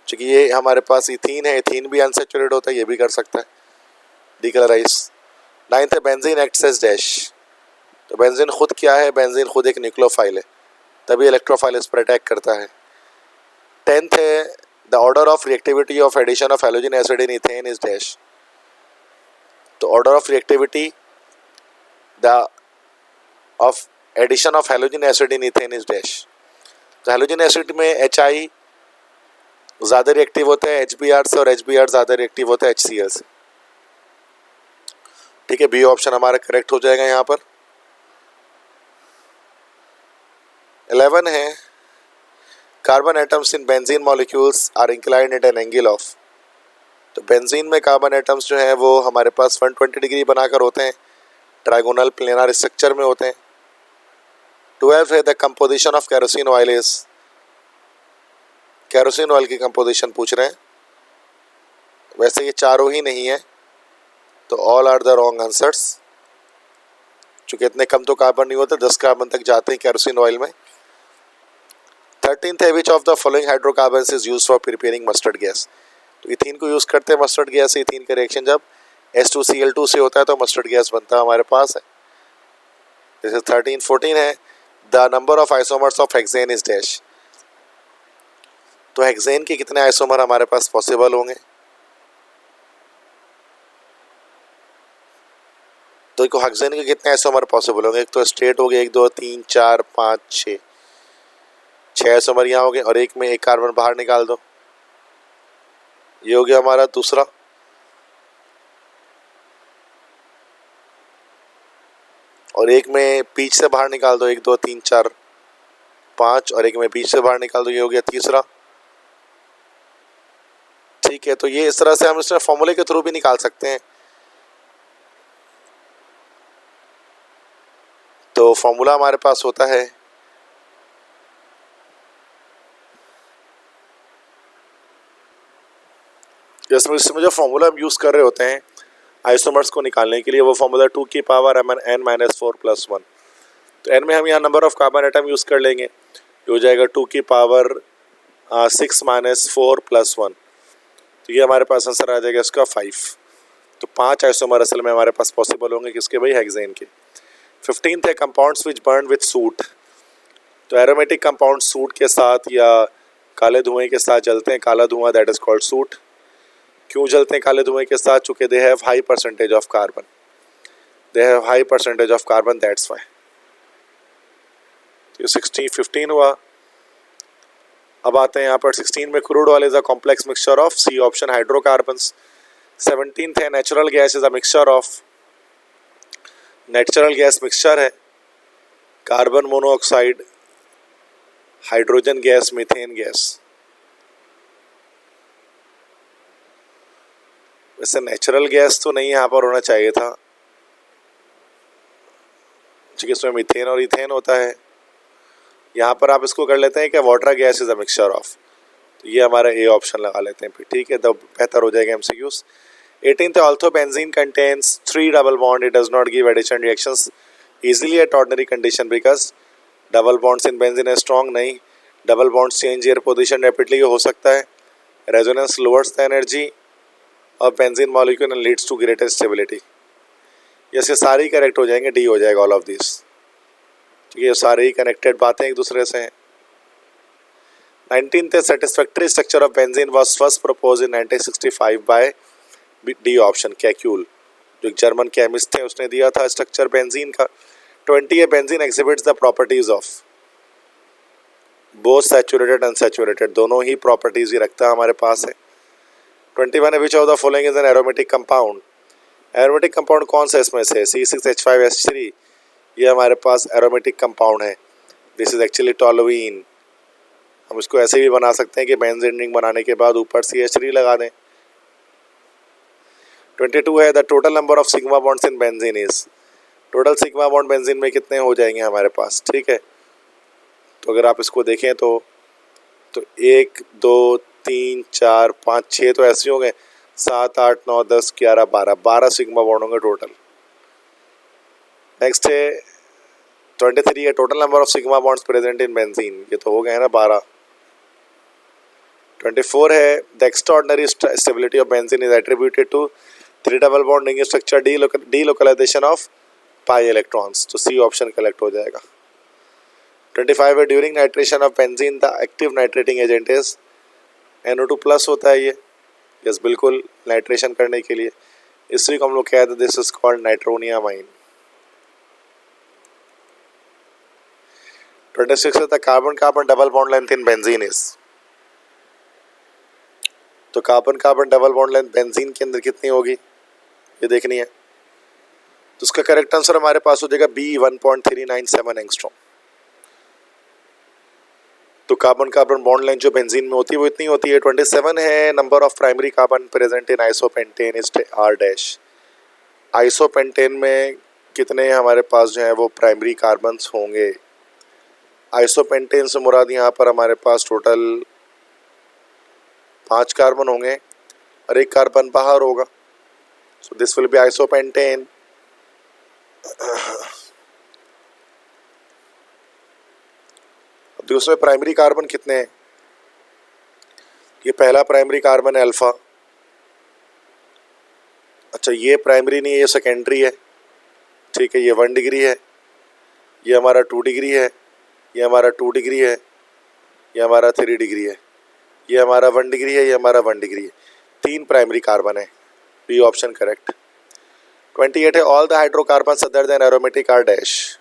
क्योंकि ये हमारे पास इथीन है, इथीन भी अनसैचुरेटेड होता है, ये भी कर सकता है डिकलराइज। 9th है बेंजीन एक्ट्स एज डैश। तो बेंजीन खुद क्या है? बेंजीन खुद एक न्यूक्लियोफाइल है, तभी इलेक्ट्रोफाइल्स पर अटैक करता है। 10th है the order of reactivity of addition of halogen acid in ethane is dash. तो order of reactivity the of addition of halogen acid in ethane is dash. तो हैलोजन एसिड में HI ज़्यादा reactive होता है HBr से, और HBr ज़्यादा reactive होता है HCl से। ठीक है, बी ऑप्शन हमारा करेक्ट हो जाएगा यहाँ पर। 11 है carbon atoms in benzene molecules are inclined at an angle of. तो बेंजीन में कार्बन एटम्स जो हैं वो हमारे पास 120 डिग्री बनाकर होते हैं, ट्राइगोनल प्लेनर स्ट्रक्चर में होते हैं। 12 है the composition of kerosene oil is. Kerosene oil की कंपोजिशन पूछ रहे हैं, वैसे ये चारों ही नहीं है, तो all are the wrong answers. चूंकि इतने कम तो कार्बन नहीं होते, 10 कार्बन तक जाते हैं केरोसिन ऑयल में। 13th है which of the following hydrocarbons is used for preparing mustard gas. तो इथीन को यूज़ करते हैं मस्टर्ड गैस। इथीन का रिएक्शन जब H2Cl2 से होता है तो मस्टर्ड गैस बनता है हमारे पास है। जैसे 13, 14 है the number of isomers of hexane is dash. तो हेक्सेन के कितने आइसोमर हमारे पास पॉसिबल होंगे? तो देखो हेक्सेन के कितने आइसोमर पॉसिबल होंगे? एक तो स्ट्रेट हो गए 1 2 3 4 5 6 आइसोमर यहाँ हो गए, और एक में एक कार्बन बाहर निकाल दो, ये हो गया हमारा दूसरा। और एक में बीच से बाहर निकाल दो 1 2 3 4 5, और एक में बीच से बाहर निकाल दो, ये हो गया तीसरा। ठीक है, तो ये इस तरह से हम इसमें फॉर्मूले के थ्रू भी निकाल सकते हैं। तो फॉर्मूला हमारे पास होता है इसमें जो फॉर्मूला हम यूज़ कर रहे होते हैं आइसोमर्स को निकालने के लिए, वो फॉर्मूला 2 की पावर n-4 + 1। तो n में हम यहाँ number of carbon atom use कर लेंगे, ये हो जाएगा 2 की पावर 6 - 4 + 1। तो ये हमारे पास आंसर आ जाएगा इसका 5। तो 5 आइसोमर असल में हमारे पास पॉसिबल होंगे, किसके भाई, हेक्सेन के। 15th है compounds which burn with suit. तो एरोमेटिक कंपाउंड सूट के साथ या काले धुएं के साथ जलते हैं, काला धुआं, दैट इज कॉल्ड सूट। क्यों जलते हैं काले धुएं के साथ? चूंकि they have high percentage of carbon, they have high percentage of carbon, that's why. तो 15 हुआ। अब आते हैं यहाँ पर 16 में, crude oil is a complex mixture of, C option, hydrocarbons. 17th है, natural gas is a mixture of, natural gas mixture है carbon monoxide, hydrogen gas, methane gas. वैसे नेचुरल गैस तो नहीं यहाँ पर होना चाहिए था, क्योंकि इसमें मीथेन और इथेन होता है। यहाँ पर आप इसको कर लेते हैं कि water gas is a mixture of, तो ये हमारा ए ऑप्शन लगा लेते हैं फिर, ठीक है, तो बेहतर हो जाएगा MCQs. 18th, although benzene contains 3 double bond, it does not give addition reactions easily at ordinary condition because double bonds in benzene है स्ट्रॉन्ग। नहीं, double bonds change their position rapidly हो सकता है, resonance lowers the energy of benzene molecule and leads to greater stability. ये सारी correct हो जाएंगे, D हो जाएगा ऑल ऑफ दिस, ठीक है, ये सारे ही कनेक्टेड बातें एक दूसरे से हैं। 19th, satisfactory structure of benzene was first propose in 1965 by D option, Kekule, जो एक जर्मन केमिस्ट थे, उसने दिया था स्ट्रक्चर बेंजीन का। 20 है, benzene exhibits the properties of both saturated unsaturated, दोनों ही प्रॉपर्टीज ही रखता है, हमारे पास है। 21 है, which of the following is an aromatic compound. Aromatic compound कौन सा इसमें से? C6H5S3, ये हमारे पास एरोमेटिक कंपाउंड है। This is actually toluene. हम इसको ऐसे भी बना सकते हैं कि बेंजीन रिंग बनाने के बाद ऊपर CH3 लगा दें। 22 है, the total number of sigma bonds in benzene is, total sigma bond benzene में कितने हो जाएंगे हमारे पास, ठीक है। तो अगर आप इसको देखें तो 1 2 3 4 5 6 तो ऐसे हो गए, 7 8 9 10 11 12 सिग्मा बॉन्ड होंगे टोटल। नेक्स्ट है 23 है, total number of sigma bonds present in benzene, ये तो हो गए ना 12। 24 है, the extraordinary stability of benzene is attributed to 3 double bond ring structure, delocalization of pi electrons, तो सी ऑप्शन कलेक्ट हो जाएगा। 25 है, during nitration of benzene the active nitrating agent is NO2+ होता है ये, यस बिल्कुल, नाइट्रेशन करने के लिए, इसी को हम लोग कहते हैं दिस इज कॉल्ड नाइट्रोनियामाइन। 26 है, the carbon carbon double bond length in benzene is, तो carbon carbon double bond length benzene के अंदर कितनी होगी ये देखनी है। तो उसका करेक्ट आंसर हमारे पास हो जाएगा B 1.397 एंगस्ट्रॉम। तो कार्बन कार्बन बॉन्ड लेंथ जो बेंजीन में होती है वो इतनी होती है। 27 है, number of primary carbon present in isopentane is R'। Isopentane में कितने हमारे पास जो है वो प्राइमरी कार्बन्स होंगे। आइसोपेंटेन से मुराद यहाँ पर हमारे पास टोटल 5 कार्बन होंगे और 1 कार्बन बाहर होगा, so this will B isopentane. अब उसमें प्राइमरी कार्बन कितने हैं, ये पहला प्राइमरी कार्बन है अल्फा, अच्छा ये प्राइमरी नहीं है, ये सेकेंडरी है, ठीक है, ये 1 डिग्री है, ये हमारा 2 डिग्री है, ये हमारा 2 डिग्री है, ये हमारा 3 डिग्री है, ये हमारा 1 डिग्री है, ये हमारा 1 डिग्री है, 3 प्राइमरी कार्बन है, बी ऑप्शन करेक्ट। 28 है, all the hydrocarbons other than aromatic are dash,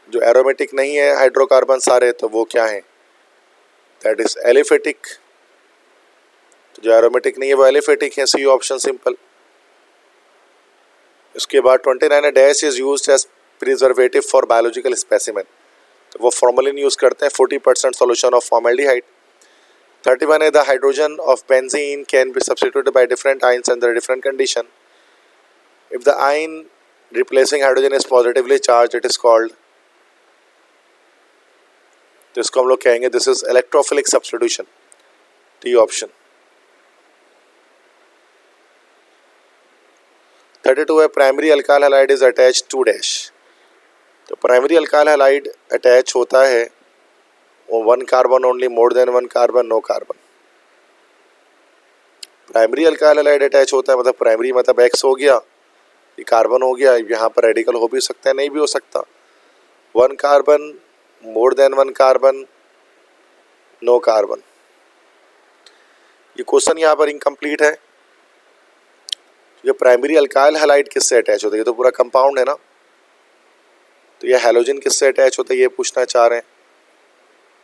जो एरोमेटिक नहीं है हाइड्रोकार्बन सारे तो वो क्या है, दैट इज एलिफेटिक, तो जो एरोमेटिक नहीं है वो एलिफेटिक है, सी ऑप्शन सिंपल। उसके बाद 29 है, dash is used as preservative for biological specimen, तो वो फॉर्मलिन यूज करते हैं 40% सॉल्यूशन ऑफ फॉर्मेल्डिहाइड। 31 है, the hydrogen of benzene can be substituted by different ions under different condition. If the ion replacing hydrogen is positively charge, it is called, तो इसको हम लोग कहेंगे this is electrophilic substitution, D option. 32 है primary alkyl halide is attach to dash, तो primary alkyl halide attach होता है वो 1 carbon only, more than 1 carbon, no carbon. Primary alkyl halide attach होता है मतलब प्राइमरी मतलब X हो गया, ये कार्बन हो गया, यहाँ पर रेडिकल हो भी सकता है नहीं भी हो सकता। 1 carbon, more than 1 carbon, no carbon. ये क्वेश्चन यहाँ पर इनकम्प्लीट है, ये प्राइमरी अल्काइल हैलाइड किससे अटैच होता है, ये तो पूरा कंपाउंड है ना, तो ये हैलोजन किससे अटैच होता है ये पूछना चाह रहे हैं,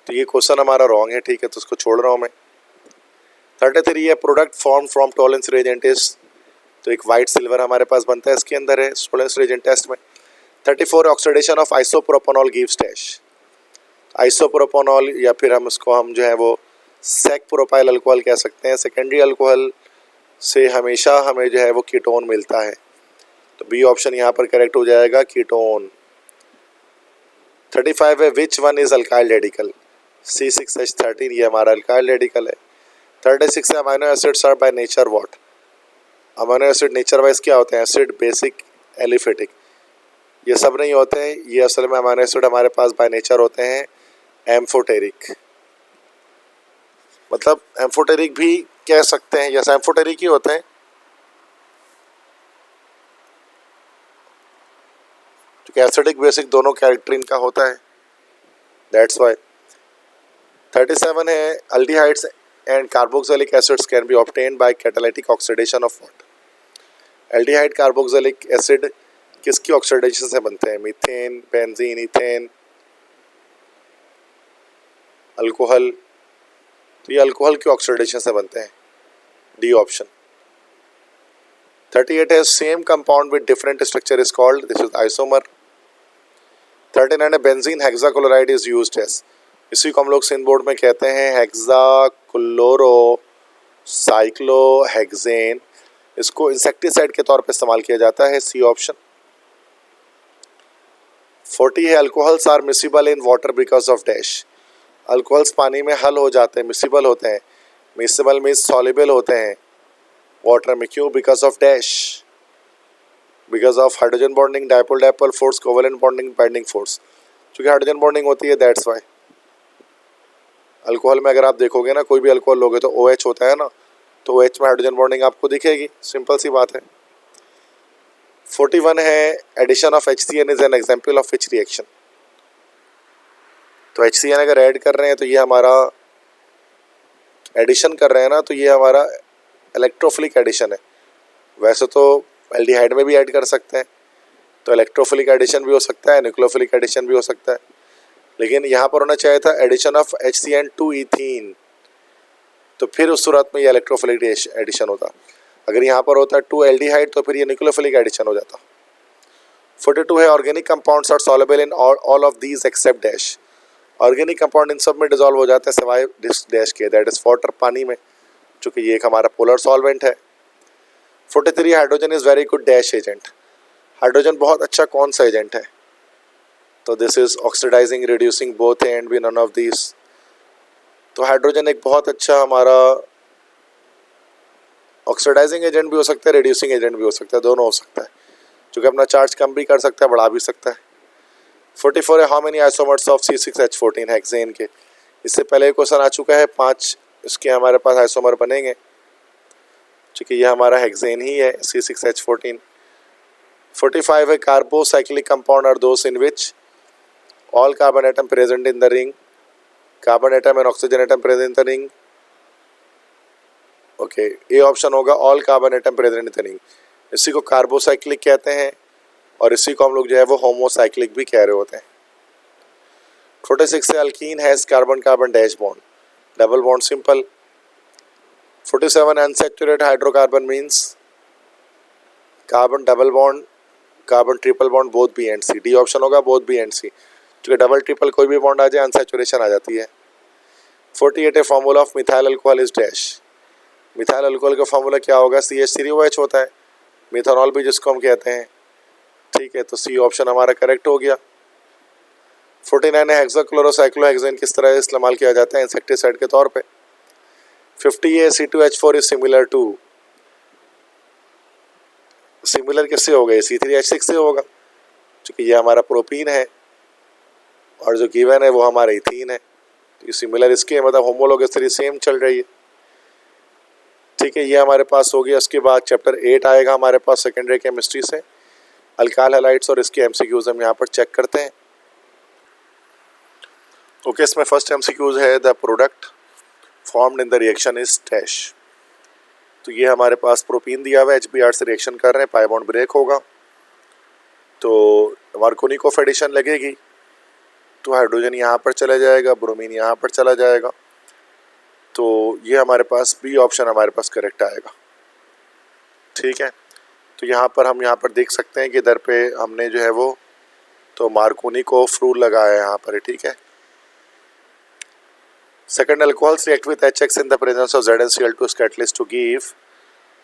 तो ये क्वेश्चन हमारा रॉन्ग है, ठीक है, तो उसको छोड़ रहा हूँ मैं। 33 है product form from Tollens reagent is, तो एक वाइट सिल्वर हमारे पास बनता है इसके अंदर है टॉलेंस रिएजेंट टेस्ट में। 34 oxidation of isopropanol gives dash, isopropanol या फिर हम जो है वो सेक प्रोपाइल अल्कोहल कह सकते हैं, सेकेंडरी अल्कोहल से हमेशा हमें जो है वो कीटोन मिलता है, तो बी ऑप्शन यहाँ पर करेक्ट हो जाएगा, कीटोन। 35 है which one is alkyl radical, C6H13 ये हमारा अल्काइल रेडिकल है। 36 है amino acids are by nature what, amino acid nature wise क्या होते हैं, एसिड, बेसिक, एलिफेटिक, ये सब नहीं होते हैं, ये असल में अमीनो एसिड हमारे पास बाय नेचर होते हैं एम्फोटेरिक, मतलब एम्फोटेरिक भी कह सकते हैं, यस एम्फोटेरिक ही होते हैं, क्योंकि एसिडिक बेसिक दोनों कैरेक्टर इनका होता है, दैट्स वाई। 37 है aldehydes and carboxylic acids can be obtained by catalytic oxidation of what, aldehyde carboxylic acid किसकी ऑक्सीडेशन से बनते हैं, मीथेन, बेंजीन, इथेन, अल्कोहल, तो ये अल्कोहल की ऑक्सीडेशन से बनते हैं, डी ऑप्शन। 38 है same compound with different structure is called, this is isomer. 39 है benzene hexachloride is used as, इसी को हम लोग सिंध बोर्ड में कहते हैं हेक्साक्लोरो साइक्लोहेक्सेन, इसको इंसेक्टिसाइड के तौर पर इस्तेमाल किया जाता है, सी ऑप्शन। 40 है alcohols are miscible in water because of dash, alcohols पानी में हल हो जाते हैं, मिसिबल होते हैं, मिसिबल मीन्स सॉल्युबल होते हैं वाटर में, क्यों, because of dash, because of hydrogen bonding, dipole dipole force, covalent bonding, binding force, क्योंकि हाइड्रोजन बॉन्डिंग होती है, दैट्स वाई। अल्कोहल में अगर आप देखोगे ना, कोई भी अल्कोहल लोगे तो OH होता है ना, तो OH में हाइड्रोजन बॉन्डिंग आपको दिखेगी, सिंपल सी बात है। 41 है addition of HCN is an example of which reaction, तो HCN अगर ऐड कर रहे हैं तो ये हमारा एडिशन कर रहे हैं ना, तो ये हमारा इलेक्ट्रोफिलिक एडिशन है, वैसे तो एल्डिहाइड में भी ऐड कर सकते हैं, तो इलेक्ट्रोफिलिक एडिशन भी हो सकता है, न्यूक्लियोफिलिक एडिशन भी हो सकता है, लेकिन यहाँ पर होना चाहिए था addition of HCN to ethene, तो फिर उस सूरत में ये इलेक्ट्रोफिलिक एडिशन होता, अगर यहाँ पर होता टू एल्डिहाइड तो फिर ये न्यूक्लियोफिलिक एडिशन हो जाता। 42 है organic compounds are soluble in all of these except dash, organic compound इन सब में डिजोल्व हो जाते हैं सिवाय डैश के, दैट इज वाटर, पानी में, चूँकि ये एक हमारा पोलर सॉल्वेंट है। 43 hydrogen is very good dash agent, hydrogen बहुत अच्छा कौन सा एजेंट है, तो this is oxidizing, reducing, both and B none of this, तो हाइड्रोजन एक बहुत अच्छा हमारा ऑक्सीडाइजिंग एजेंट भी हो सकता है, रिड्यूसिंग एजेंट भी हो सकता है, दोनों हो सकता है, क्योंकि अपना चार्ज कम भी कर सकता है, बढ़ा भी सकता है। 44 है how many isomers of C6H14 hexane के, इससे पहले क्वेश्चन आ चुका है, 5 इसके हमारे पास आइसोमर बनेंगे, क्योंकि ये हमारा हेक्सेन ही है C6H14। 45 है carbocyclic compound are those in which all carbon atom present in the ring, carbon atom and oxygen atom present in the ring, okay, A option होगा all carbon atom present in the ring, इसी को carbocyclic कहते हैं और इसी को हम लोग जो है वो होमोसाइक्लिक भी कह रहे होते हैं। 46 से alkene has carbon carbon dash bond, double bond simple. 47 unsaturated hydrocarbon means carbon double bond, carbon triple bond, both B and C, D option होगा बोथ बी एंड सी, क्योंकि डबल ट्रिपल कोई भी बॉन्ड आ जाए unsaturation आ जाती है। 48 है formula of methyl alcohol is dash, methyl alcohol का formula क्या होगा, CH3OH होता है, मिथानॉल भी जिसको हम कहते हैं, ठीक है, तो सी ऑप्शन हमारा करेक्ट हो गया। 49 है हेक्साक्लोरोसाइक्लोहेक्सेन किस तरह इस्तेमाल किया जाता है इंसेक्टिसाइड के तौर पे। 50 है C2H4 is similar to, similar किससे होगा, C3H6 से होगा, क्योंकि ये हमारा प्रोपीन है और जो गिवन है वो हमारा इथीन है, तो ये सिमिलर इसके मतलब होमोलोगस थ्री सेम चल रही है। ठीक है, ये हमारे पास हो गया। उसके बाद चैप्टर 8 आएगा हमारे पास सेकेंडरी केमिस्ट्री से, अल्काइल हैलाइड्स, और इसके एमसीक्यूज हम यहाँ पर चेक करते हैं। ओके, इसमें फर्स्ट एमसीक्यूज है the product formed in the reaction is dash. तो ये हमारे पास प्रोपीन दिया हुआ है, HBr से रिएक्शन कर रहे हैं, पाई बॉन्ड ब्रेक होगा तो मार्कोनी कोऑफिशिएंट लगेगी, तो हाइड्रोजन यहाँ पर चला जाएगा, ब्रोमीन यहाँ पर चला जाएगा, तो ये हमारे पास बी ऑप्शन हमारे पास करेक्ट आएगा। ठीक है, तो यहाँ पर हम यहाँ पर देख सकते हैं कि इधर पे हमने जो है वो तो मार्कोनी को फ्रूल लगाया है यहाँ पर। ठीक है, second, alcohols react with HX in the presence of ZnCl2 is catalyst to give.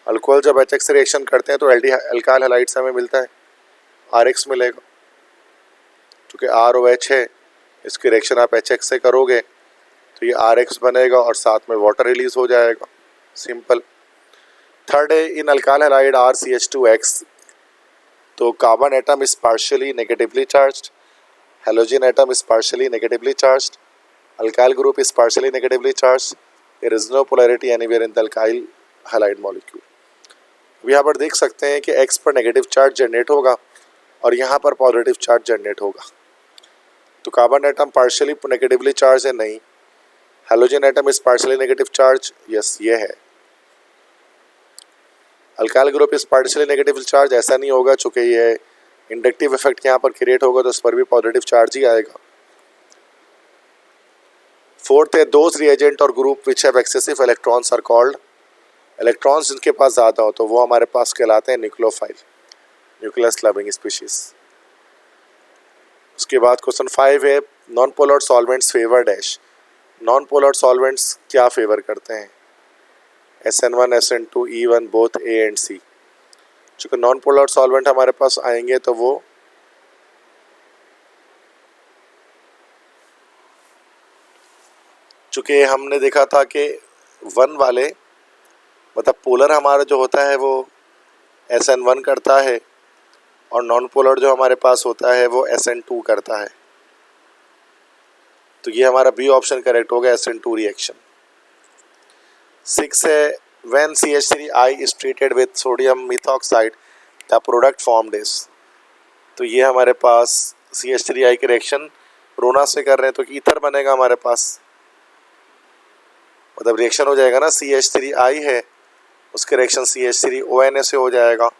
Alcohol जब HX से रिएक्शन करते हैं तो अल्काइल हैलाइड्स हमें मिलता है, RH मिलेगा, क्योंकि ROH है, इसकी रिएक्शन आप HX से करोगे तो ये RH बनेगा और साथ में वाटर रिलीज हो जाएगा, सिंपल। थर्ड है इन अल्काइल हैलाइड RCH2X, तो carbon atom is partially negatively charged, halogen atom is partially negatively charged, alkyl group is partially negatively charged, there is no polarity anywhere in the alkyl halide molecule। यहाँ पर देख सकते हैं कि X पर negative charge generate होगा और यहाँ पर पॉजिटिव चार्ज जनरेट होगा, तो carbon atom partially negatively charge है, नहीं। Halogen atom is partially negative charge, yes ये है। Alkyl group is partially negative charge, ऐसा नहीं होगा, चूंकि ये इंडक्टिव इफेक्ट यहाँ पर क्रिएट होगा तो उस पर भी पॉजिटिव चार्ज ही आएगा। फोर्थ है those reagent or group which have excessive electrons are called, electrons जिनके पास ज़्यादा हो तो वो हमारे पास कहलाते हैं न्यूक्लियोफाइल, न्यूक्लियस क्लबिंग स्पीशीज। उसके बाद क्वेश्चन 5 है non polar solvents favour dash. Non polar solvents क्या फेवर करते हैं, SN1 SN2 E1 both A and C। चूँकि नॉन पोलर सॉल्वेंट हमारे पास आएंगे तो वो चूँकि हमने देखा था कि 1 वाले मतलब पोलर हमारा जो होता है वो SN1 करता है और नॉन पोलर जो हमारे पास होता है वो SN2 करता है, तो ये हमारा बी ऑप्शन करेक्ट हो गया, SN2 रिएक्शन। 6 है when CH3I is treated with sodium methoxide the product formed is। तो ये हमारे पास CH3I की रिएक्शन रोना से कर रहे हैं तो ईथर बनेगा हमारे पास, मतलब रिएक्शन हो जाएगा ना, CH3I है उसके रिएक्शन CH3ONA से हो जाएगा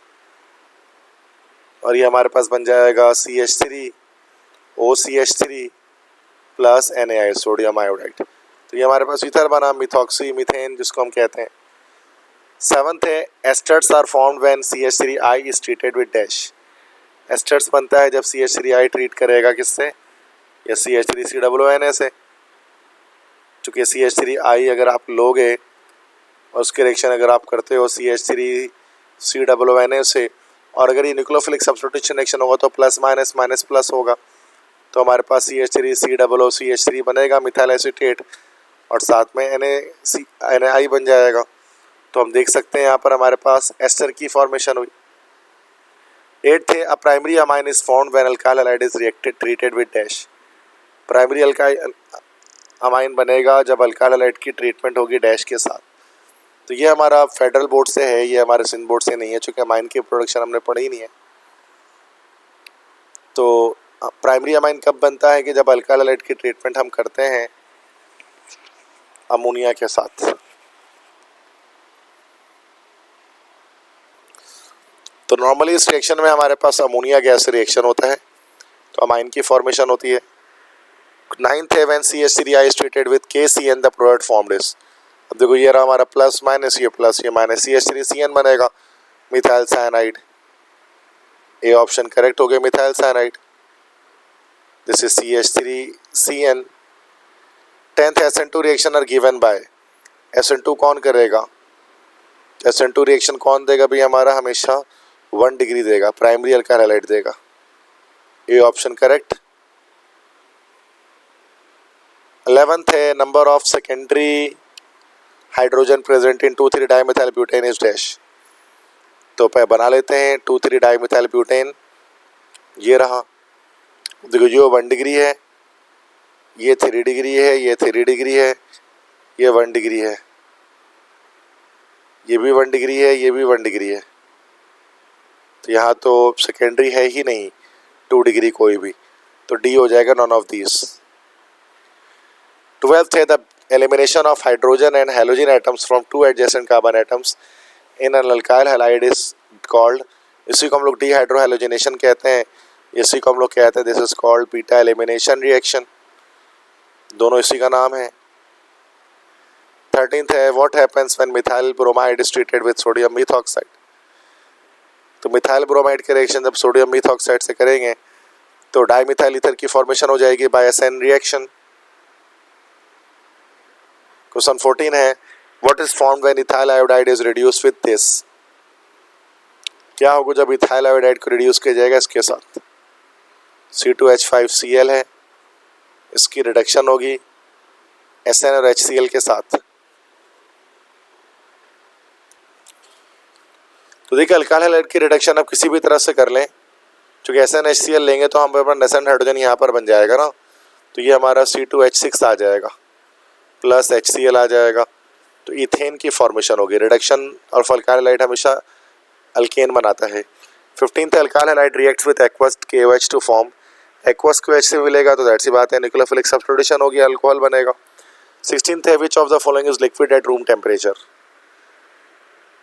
और ये हमारे पास बन जाएगा CH3OCH3 plus NaI sodium iodide, तो ये हमारे पास ईथर बना, मिथॉक्सी मीथेन जिसको हम कहते हैं। 7th है esters are formed when CH3I is treated with dash. Esters बनता है जब CH3I ट्रीट करेगा किससे, या CH3COONA से। चूँकि CH3I अगर आप लोगे और उसके रिएक्शन अगर आप करते हो CH3COONA से, और अगर ये न्यूक्लियोफिलिक सब्स्टिट्यूशन रिएक्शन होगा तो प्लस माइनस माइनस प्लस होगा, तो हमारे पास CH3COOCH3 बनेगा मिथाइल एसीटेट और साथ में NaI बन जाएगा। तो हम देख सकते हैं यहाँ पर हमारे पास एस्टर की फॉर्मेशन हुई। 8th है a primary amine is formed when alkyl halide is reacted treated with dash. Primary alkyl amine बनेगा जब अल्काइल हैलाइड की ट्रीटमेंट होगी डैश के साथ। तो ये हमारा फेडरल बोर्ड से है, ये हमारे सिंध बोर्ड से नहीं है, चूँकि अमाइन की प्रोडक्शन हमने पढ़ी ही नहीं है। तो प्राइमरी अमाइन कब बनता है कि जब अल्काइल हैलाइड की ट्रीटमेंट हम करते हैं अमोनिया के साथ। तो नॉर्मली इस रिएक्शन में हमारे पास अमोनिया गैस से रिएक्शन होता है तो अमाइन की फॉर्मेशन होती है। 9th है when CH3I is treated with KCN the product formed is। अब देखो ये रहा हमारा प्लस माइनस, ये प्लस ये माइनस, CH3CN बनेगा methyl cyanide, A option correct हो गया methyl cyanide, this is CH3CN। 10th SN2 reaction are given by, SN2 कौन करेगा, SN2 रिएक्शन कौन देगा भाई, हमारा हमेशा 1 डिग्री देगा, प्राइमरी अल्काइल हैलाइड देगा। ए ऑप्शन करेक्ट। 11th है number of secondary hydrogen present in 2,3 dimethyl butane is dash. तो बना लेते हैं 2,3 डाइमिथाइल ब्यूटेन। ये रहा, देखो ये 1 डिग्री है, ये 3 डिग्री है, ये 3 डिग्री है, ये 1 डिग्री है, ये भी 1 डिग्री है, ये भी 1 डिग्री है। तो यहाँ तो सेकेंडरी है ही नहीं 2 डिग्री कोई भी, तो डी हो जाएगा नॉन ऑफ दीज। 12th है the elimination of hydrogen and halogen atoms from 2 adjacent carbon atoms in an alkyl halide is called. इसी को हम लोग डीहाइड्रोहैलोजिनेशन कहते हैं, इसी को हम लोग कहते हैं this is called beta elimination reaction. दोनों इसी का नाम है। 13th है what happens when methyl bromide is treated with sodium methoxide. तो मिथाइल ब्रोमाइड के रिएक्शन जब सोडियम मिथॉक्साइड से करेंगे तो डाइमिथाइल ईथर की फॉर्मेशन हो जाएगी बाय एसएन रिएक्शन। क्वेश्चन 14 है what is formed when ethyl iodide is reduced with this. क्या होगा जब इथाइल आयोडाइड को रिड्यूस किया जाएगा इसके साथ। C2H5Cl है, इसकी रिडक्शन होगी SN और HCl के साथ। तो देखिए अल्काइल हैलाइड की रिडक्शन आप किसी भी तरह से कर लें, क्योंकि SnHCl लेंगे तो हम अपना नेसेंट हाइड्रोजन यहाँ पर बन जाएगा ना, तो ये हमारा C2H6 आ जाएगा प्लस HCl आ जाएगा, तो इथेन की फॉर्मेशन होगी। रिडक्शन और अल्काइल हैलाइड हमेशा अल्केन बनाता है। 15th alkyl halide reacts with aqueous KOH to form. Aqueous को H से मिलेगा तो दैट सी बात है न्यूक्लियोफिलिक सब्स्टिट्यूशन होगी, अल्कोहल बनेगा। 16th है which of the following is liquid at room temperature.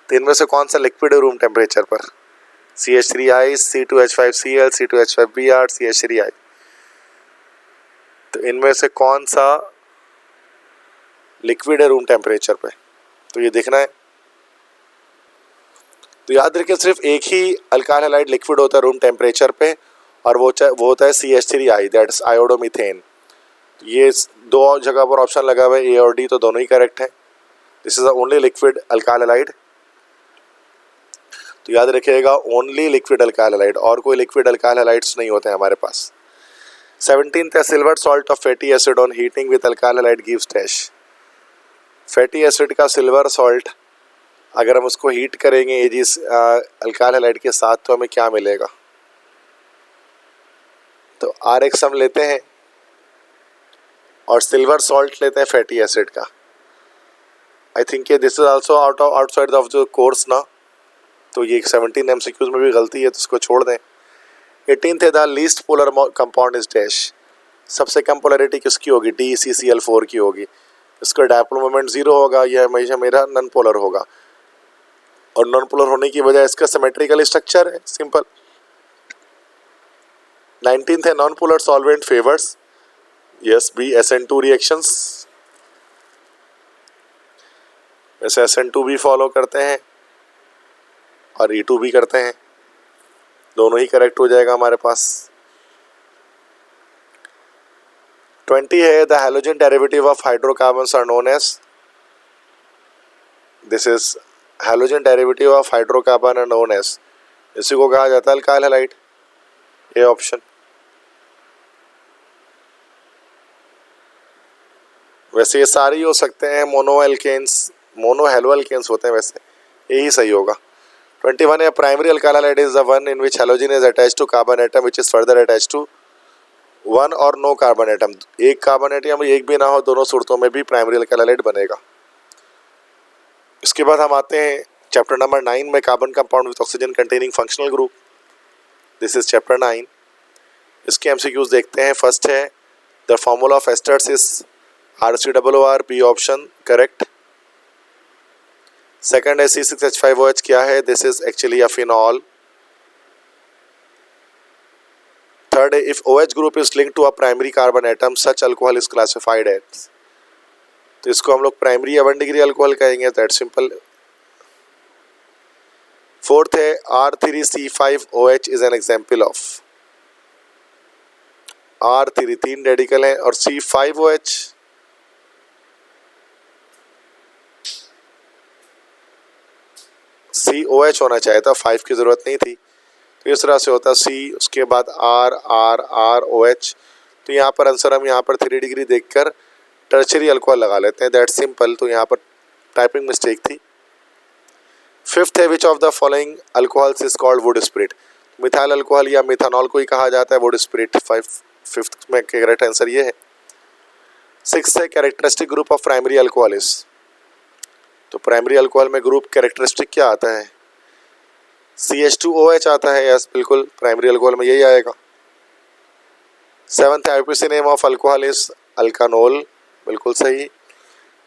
तो इनमें से कौन सा लिक्विड है रूम टेम्परेचर पर। CH3I, C2H5Cl, C2H5Br, CH3I। तो इनमें से कौन सा लिक्विड है रूम टेम्परेचर पे, तो ये देखना है। तो याद रखिए सिर्फ एक ही अल्काइल हैलाइड लिक्विड होता है रूम टेम्परेचर पे, और वो होता है CH3I, दैट इज आयोडोमीथेन। ये दो जगह पर ऑप्शन लगा हुआ है A और D, तो दोनों ही करेक्ट है। This is the only liquid alkyl halide. तो याद रखिएगा ओनली लिक्विड अल्काइल हैलाइड, और कोई लिक्विड अल्काइल हैलाइड्स नहीं होते हैं हमारे पास। 17th है silver salt of fatty acid on heating with alkyl halide gives dash. Fatty acid का सिल्वर सॉल्ट अगर हम उसको हीट करेंगे एजिस अल्काइल हैलाइड के साथ तो हमें क्या मिलेगा। तो RX हम लेते हैं और सिल्वर सॉल्ट लेते हैं फैटी एसिड का। आई थिंक ये this is also outside of the course ना, तो ये 17 MCQs में भी गलती है तो इसको छोड़ दें। 18th है the least polar compound is dash. सबसे कम पोलैरिटी किसकी होगी, DCCl4 की होगी। इसका डायपोल मोमेंट 0 होगा, यह हमेशा मेरा नॉन पोलर होगा, और नॉन पोलर होने की वजह इसका सिमेट्रिकल स्ट्रक्चर है, सिंपल। 19th है non polar solvent favours yes B SN2 reactions. वैसे SN2 भी फॉलो करते हैं और E2 भी करते हैं, दोनों ही करेक्ट हो जाएगा हमारे पास। 20 है the halogen derivative of hydrocarbons are known as. This is halogen derivative of hydrocarbon are known as, इसी को कहा जाता है अल्काइल हैलाइड, ए ऑप्शन। वैसे ये सारे ही हो सकते हैं, mono alkanes, mono halo alkanes होते हैं, वैसे यही सही होगा। 21 है primary alkyl halide is the one in which halogen is attached to carbon atom which is further attached to one or no carbon atom. एक कार्बन एटम एक भी ना हो, दोनों सूरतों में भी प्राइमरी अल्काइल हैलाइड बनेगा। इसके बाद हम आते हैं चैप्टर नंबर 9 में, carbon compound with oxygen containing functional group. This is chapter 9। इसके MCQs देखते हैं। फर्स्ट है the formula of esters is RCOOR, B option correct. Second है C6H5OH क्या है, this is actually a phenol. Third है if OH group is linked to a primary carbon atom such alcohol is classified as. तो इसको हम लोग primary या 1 degree alcohol कहेंगे, दैट सिंपल। फोर्थ है R3C5OH is an example of. R3 3 radical है और C5OH COH होना चाहिए था, 5 की जरूरत नहीं थी। तो इस तरह से होता है सी, उसके बाद R R R O H. तो यहाँ पर आंसर हम यहाँ पर 3 डिग्री देखकर टर्शरी अल्कोहल लगा लेते हैं, दैट सिंपल। तो यहाँ पर टाइपिंग मिस्टेक थी। फिफ्थ है which of the following alcohols is called would spirit. Methyl alcohol या मिथानॉल को ही कहा जाता है वुड स्पिरिट। फिफ्थ में करेक्ट आंसर ये है। सिक्स है कैरेक्टरिस्टिक ग्रुप ऑफ प्राइमरी अल्कोहलिस। तो प्राइमरी अल्कोहल में ग्रुप कैरेक्टरिस्टिक क्या आता है? CH2OH आता है। यस बिल्कुल, प्राइमरी अल्कोहल में यही आएगा। सेवंथ है IUPAC name of alcohol is alkanol, बिल्कुल सही।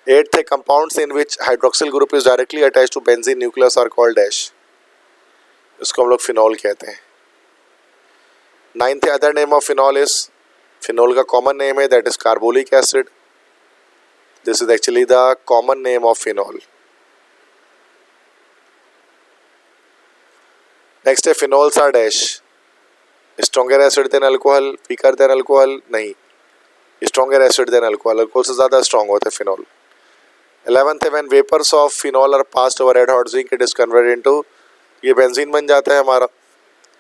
एट्थ है compounds in which hydroxyl group is directly attach to benzene nucleus are called dash. इसको हम लोग फिनॉल कहते हैं। नाइन्थ है other name of phenol is, phenol का कॉमन नेम है that is carbolic acid. This is actually the common name of phenol. Next है phenols are dash, stronger acid than alcohol, weaker than alcohol, नहीं, stronger acid than alcohol, alcohol से ज़्यादा strong होते हैं phenol. 11th है when vapours of phenol are passed over red hot zinc it is converted into, ये benzene बन जाता है हमारा।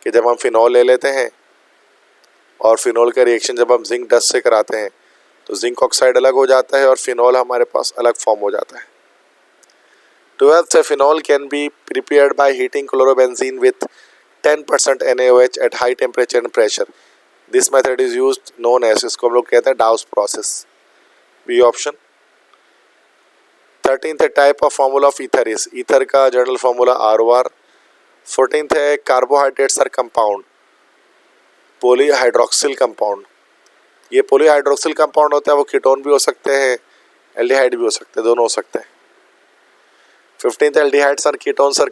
कि जब हम फिनॉल ले लेते हैं और फिनॉल का रिएक्शन जब हम जिंक डस्ट से कराते हैं तो जिंक ऑक्साइड अलग हो जाता है और फिनॉल हमारे पास अलग फॉर्म हो जाता है। 12th है phenol can be prepared by heating chlorobenzene with 10% NaOH at high temperature and pressure. This method is used known as, इसको हम लोग कहते हैं डाउस प्रोसेस, बी ऑप्शन। 13th है type of formula of ether is, ether का general formula ROR। 14th है carbohydrates are compound, polyhydroxyl compound. ये polyhydroxyl compound होता है, वो कीटोन भी हो सकते हैं, एल्डिहाइड भी हो सकते हैं, दोनों हो सकते हैं। 15th aldehydes are ketones are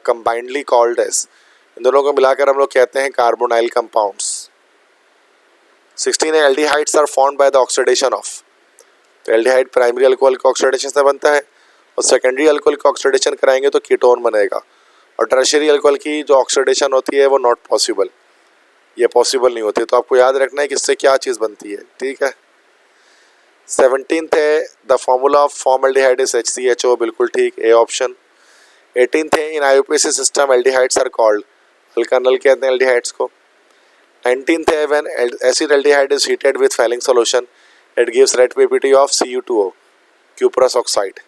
combinedly called as, इन दोनों को मिलाकर हम लोग कहते हैं कार्बोनाइल कंपाउंड्स। 16 है aldehydes are formed by the oxidation of, तो एल्डिहाइड प्राइमरी अल्कोहल का ऑक्सीडेशन से बनता है और सेकेंडरी अल्कोहल का ऑक्सीडेशन कराएंगे तो कीटोन बनेगा। और टर्शियरी अल्कोहल की जो ऑक्सीडेशन होती है वो नॉट पॉसिबल, ये पॉसिबल नहीं होती। तो आपको याद रखना है कि इससे क्या चीज़ बनती है, ठीक है। 17th है the formula of formaldehyde is HCHO, बिल्कुल ठीक, ए ऑप्शन। 18th है in IUPAC system aldehydes are called, alkanal कहते हैं एल्डिहाइड्स को। 19th है when acid aldehyde is heated with Fehling solution it gives red PPT of Cu2O, cuprous oxide.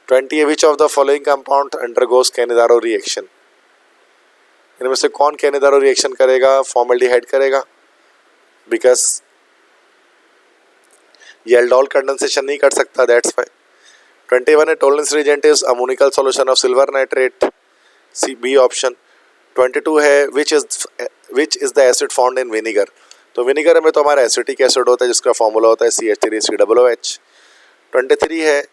20 which of the following compound undergoes Cannizzaro reaction, इनमें से कौन Cannizzaro reaction करेगा? Formaldehyde करेगा, because ये एल्डोल कंडेंसेशन नहीं कर सकता, दैट्स वाई। 21 है Tollens reagent is ammoniacal solution of silver nitrate, C, B option. 22 है which is the acid found in vinegar, तो विनीगर में तो हमारा एसिटिक एसिड होता है जिसका फॉर्मूला होता है CH3COOH। 23 है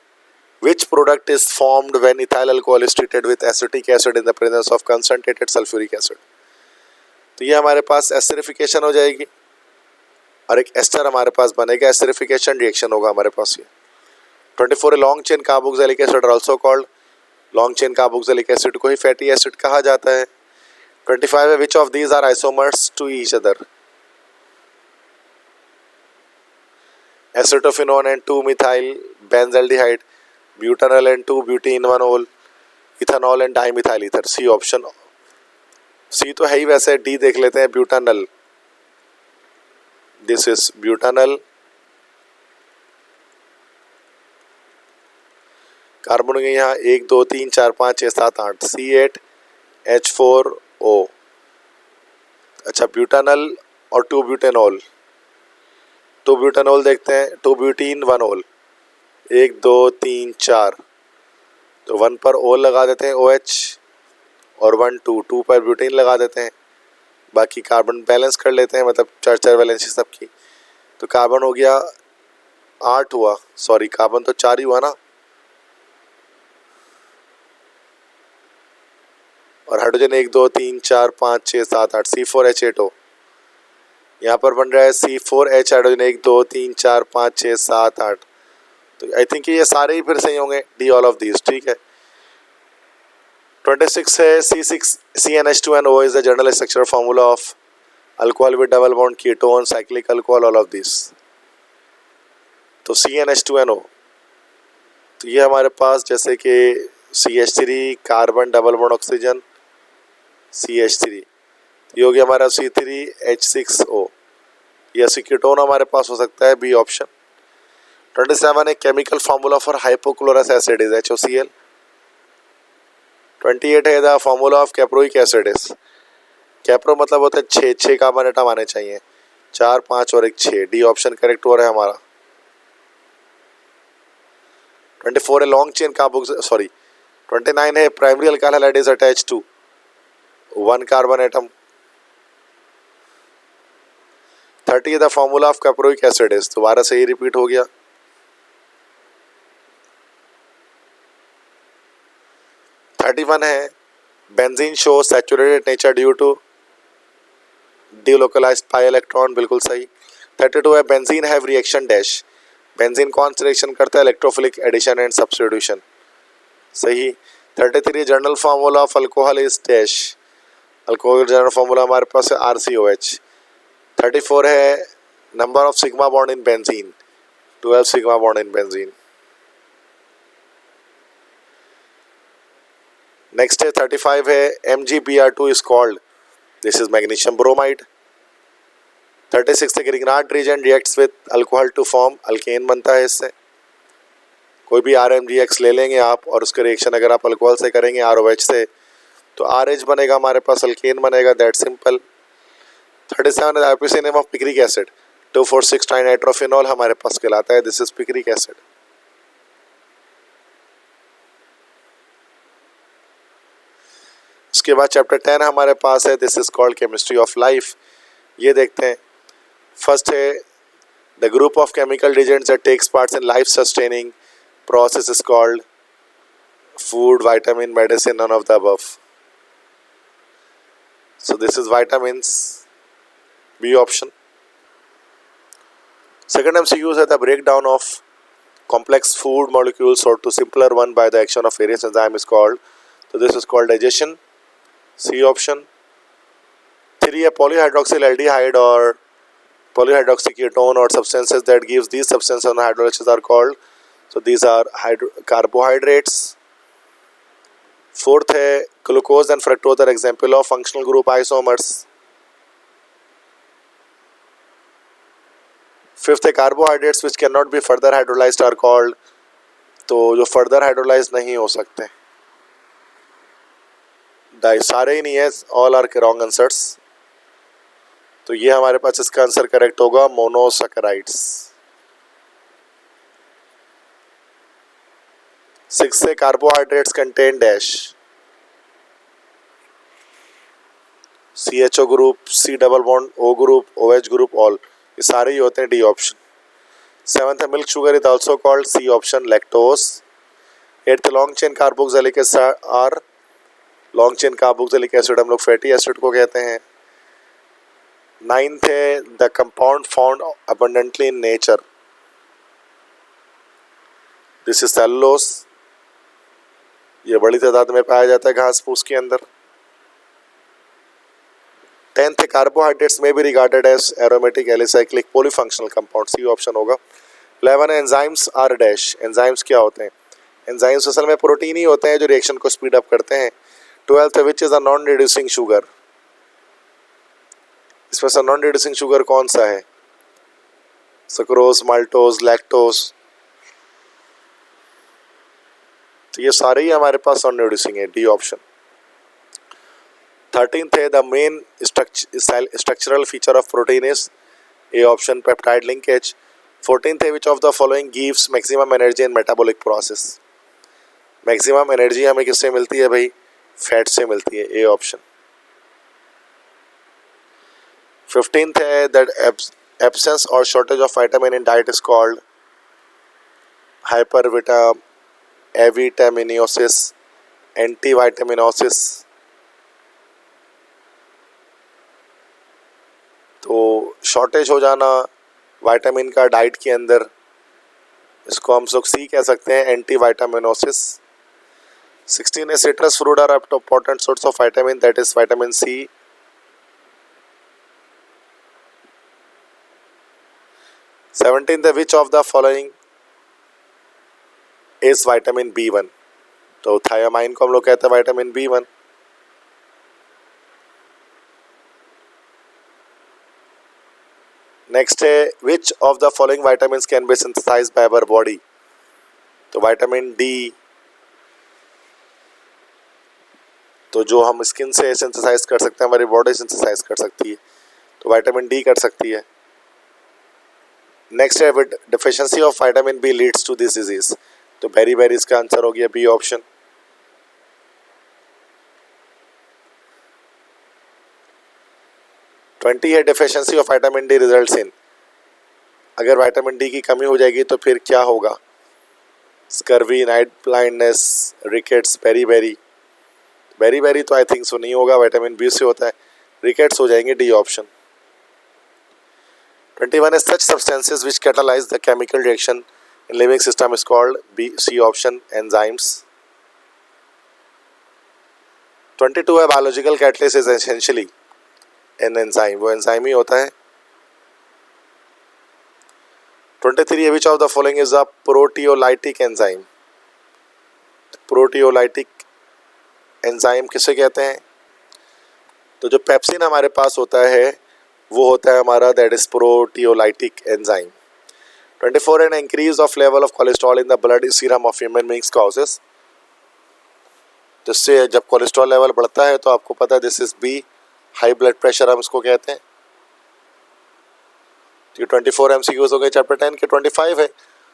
which product is formed when ethyl alcohol is treated with acetic acid in the presence of concentrated sulfuric acid, तो ये हमारे पास एस्टरिफिकेशन हो जाएगी और एक एस्टर हमारे पास बनेगा, एस्टरिफिकेशन रिएक्शन होगा हमारे पास ये। 24 long chain carboxylic acid also called, long chain carboxylic acid को ही फैटी एसिड कहा जाता है। 25 है which of these are isomers to each other, acetophenone and 2-methyl benzaldehyde, butanol and 2-butene-1-ol, ethanol and dimethyl ether, C option. C तो है ही, वैसे डी देख लेते हैं, butanal, this is butanal. Carbon के यहाँ 1 2 3 4 5 6 7 8, C8H4O। अच्छा, ब्यूटानल और 2-butanol, 2-butanol देखते हैं, 2-butene-1-ol, 1 2 3 4, तो 1 पर O लगा देते हैं OH और 1 2 पर ब्यूटेन लगा देते हैं, बाकी कार्बन बैलेंस कर लेते हैं, मतलब 4 वैलेंसी सबकी। तो कार्बन हो गया 8 हुआ, सॉरी कार्बन तो 4 ही हुआ ना, और हाइड्रोजन 1 2 3 4 5 6 7 8, C4H8O। यहाँ पर बन रहा है C4H हाइड्रोजन 1 2 3 4 5 6 7 8, तो आई थिंक ये सारे ही फिर सही होंगे, डी ऑल ऑफ दीज, ठीक है। 26 है CNH2NO is the general structure formula of alcohol with double bond ketone cyclic alcohol, all of this. तो CNH2NO, तो ये हमारे पास जैसे कि CH3 carbon double bond oxygen CH3, ये हो गया हमारा C3H6O। ये एसीकेटोन हमारे पास हो सकता है, बी ऑप्शन। 27 है chemical formula for hypochlorous acid is HOCl। 28 है the formula of caproic acid is, capro मतलब होता है 6 कार्बन एटम आने चाहिए, 4 5 और 1 6, डी ऑप्शन करेक्ट हो रहा है हमारा। 24 है लॉन्ग चेन कार्बोक्सिल 29 है primary alkyl halide is attached to 1 carbon atom. 30 है the formula of caproic acid is, दोबारा से ही रिपीट हो गया। 31 है benzene show saturated nature due to delocalized pi electron, बिल्कुल सही। 32 है benzene have reaction dash, benzene कौन सा रिएक्शन करता है, इलेक्ट्रोफिलिक एडिशन एंड सब्स्टिट्यूशन, सही। 33 general formula of alcohol is dash, alcohol general formula हमारे पास है RCOH। 34 है number of sigma bond in benzene, 12 sigma bond in benzene. Next है 35 है MgBr2 is called, this is magnesium bromide. 36 है Grignard reagent reacts with alcohol to form alkane बनता है इससे। कोई भी RMGX ले लेंगे आप और उसका रिएक्शन अगर आप अल्कोहल से करेंगे ROH से तो RH बनेगा, हमारे पास अल्केन बनेगा, दैट सिंपल। 37 है IPC name of picric acid, 2,4,6 trinitrophenol हमारे पास कहलाता है, दिस इज पिक्रिक एसिड। इसके बाद चैप्टर 10 हमारे पास है, this is called chemistry of life. ये देखते हैं। फर्स्ट है the group of chemical agents that takes parts in life sustaining process is called food, vitamin, medicine, none of the above, so this is vitamins, B option. Second MCQ है the breakdown of complex food molecules or to simpler one by the action of various enzyme is called, so this is called digestion, C option. 3 है polyhydroxyaldehyde or polyhydroxyketone or substances that gives these substances on hydrolysis are called, so these are carbohydrates. 4th है glucose and fructose are example of functional group isomers. 5th है carbohydrates which can not be further hydrolysed are called, तो जो further hydrolyse नहीं हो सकते, सारे ही नहीं है, ऑल आर रॉन्ग आंसर्स, तो ये हमारे पास इसका आंसर करेक्ट होगा मोनोसैकेराइड्स। 6 से carbohydrates contain dash, CHO group, C double bond, O group, OH group, all, ये सारे ही होते हैं, डी ऑप्शन। 7th है milk sugar is also called, C option, lactose. 8th long chain carboxylic acid are, long chain carboxylic acid हम लोग fatty acid को कहते हैं। 9th है the compound found abundantly in nature, this is cellulose, ये बड़ी तादाद में पाया जाता है घास फूस के अंदर। 10th है कार्बोहाइड्रेट्स में भी regarded as aromatic alicyclic polyfunctional compound, C option होगा। 11 है एंजाइम्स आर डैश, एंजाइम्स क्या होते हैं, एंजाइम्स असल में प्रोटीन ही होते हैं जो रिएक्शन को स्पीड अप करते हैं। 12th है which is a non reducing sugar, इसमें से नॉन रिड्यूसिंग शुगर कौन सा है, सक्रोज, माल्टोज, लैक्टोज, तो ये सारे ही हमारे पास नॉन रिड्यूसिंग है, डी ऑप्शन। 13th है the main structural feature of protein is, A option, peptide linkage. 14th है which of the following gives maximum energy in metabolic process, maximum energy हमें किससे मिलती है भाई, फैट से मिलती है, ए ऑप्शन। 15th है दैट एब्सेंस और shortage of vitamin in diet is called avitaminosis, antivitaminosis, तो शॉर्टेज हो जाना विटामिन का डाइट के अंदर, इसको हम लोग सी कह सकते हैं, एंटीविटामिनोसिस। 16 है citrus fruit are important source of vitamin, that is vitamin C. 17 है which of the following is vitamin B1, तो थायामाइन को हम लोग कहते हैं विटामिन B1। नेक्स्ट है which of the following vitamins can be synthesised by our body. तो vitamin D, तो जो हम स्किन से सिंथेसाइज कर सकते हैं, हमारी बॉडी सिंथेसाइज कर सकती है, तो विटामिन डी कर सकती है। नेक्स्ट है with deficiency of vitamin B leads to this disease. तो बेरी बेरी इसका आंसर हो गया बी ऑप्शन। 20 है deficiency of vitamin D results in. अगर विटामिन डी की कमी हो जाएगी तो फिर क्या होगा? Scurvy, night blindness, rickets, berry berry. Berry berry तो आई थिंक सो नहीं होगा, विटामिन बी से होता है। रिकेट्स हो जाएंगे, D option. 21 is such substances which catalyze the chemical reaction in living system is called B, C option, enzymes. 22 है biological catalyst is essentially an enzyme, वो enzyme ही होता है। 23 है which of the following is a proteolytic enzyme। proteolytic enzyme किसे कहते हैं? तो जो पेप्सिन हमारे पास होता है वो होता है हमारा, that is proteolytic enzyme. 24 an increase of level of cholesterol in the blood serum of human beings causes. जिससे जब कोलेस्ट्रॉल लेवल बढ़ता है तो आपको पता है this is B, high blood pressure हम इसको कहते हैं। तो 24 एमसीक्यूज हो गए चैप्टर 10 के। 25 है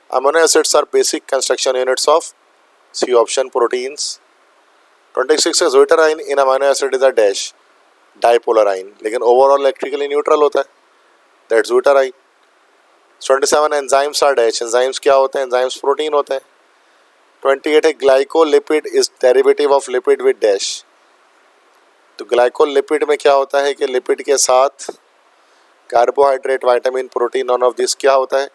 amino acids are basic construction units of, C option, proteins. 26 है zwitterion in amino acid is a dash, dipolar ion, लेकिन ओवरऑल इलेक्ट्रिकली न्यूट्रल होता है, that's zwitterion. 27 enzymes are dash, enzymes क्या होते हैं? एंजाइम्स प्रोटीन होते हैं। 28 है glycolipid is derivative of lipid with dash. तो ग्लाइकोलिपिड में क्या होता है कि लिपिड के साथ carbohydrate, vitamin, protein, none of this क्या होता है?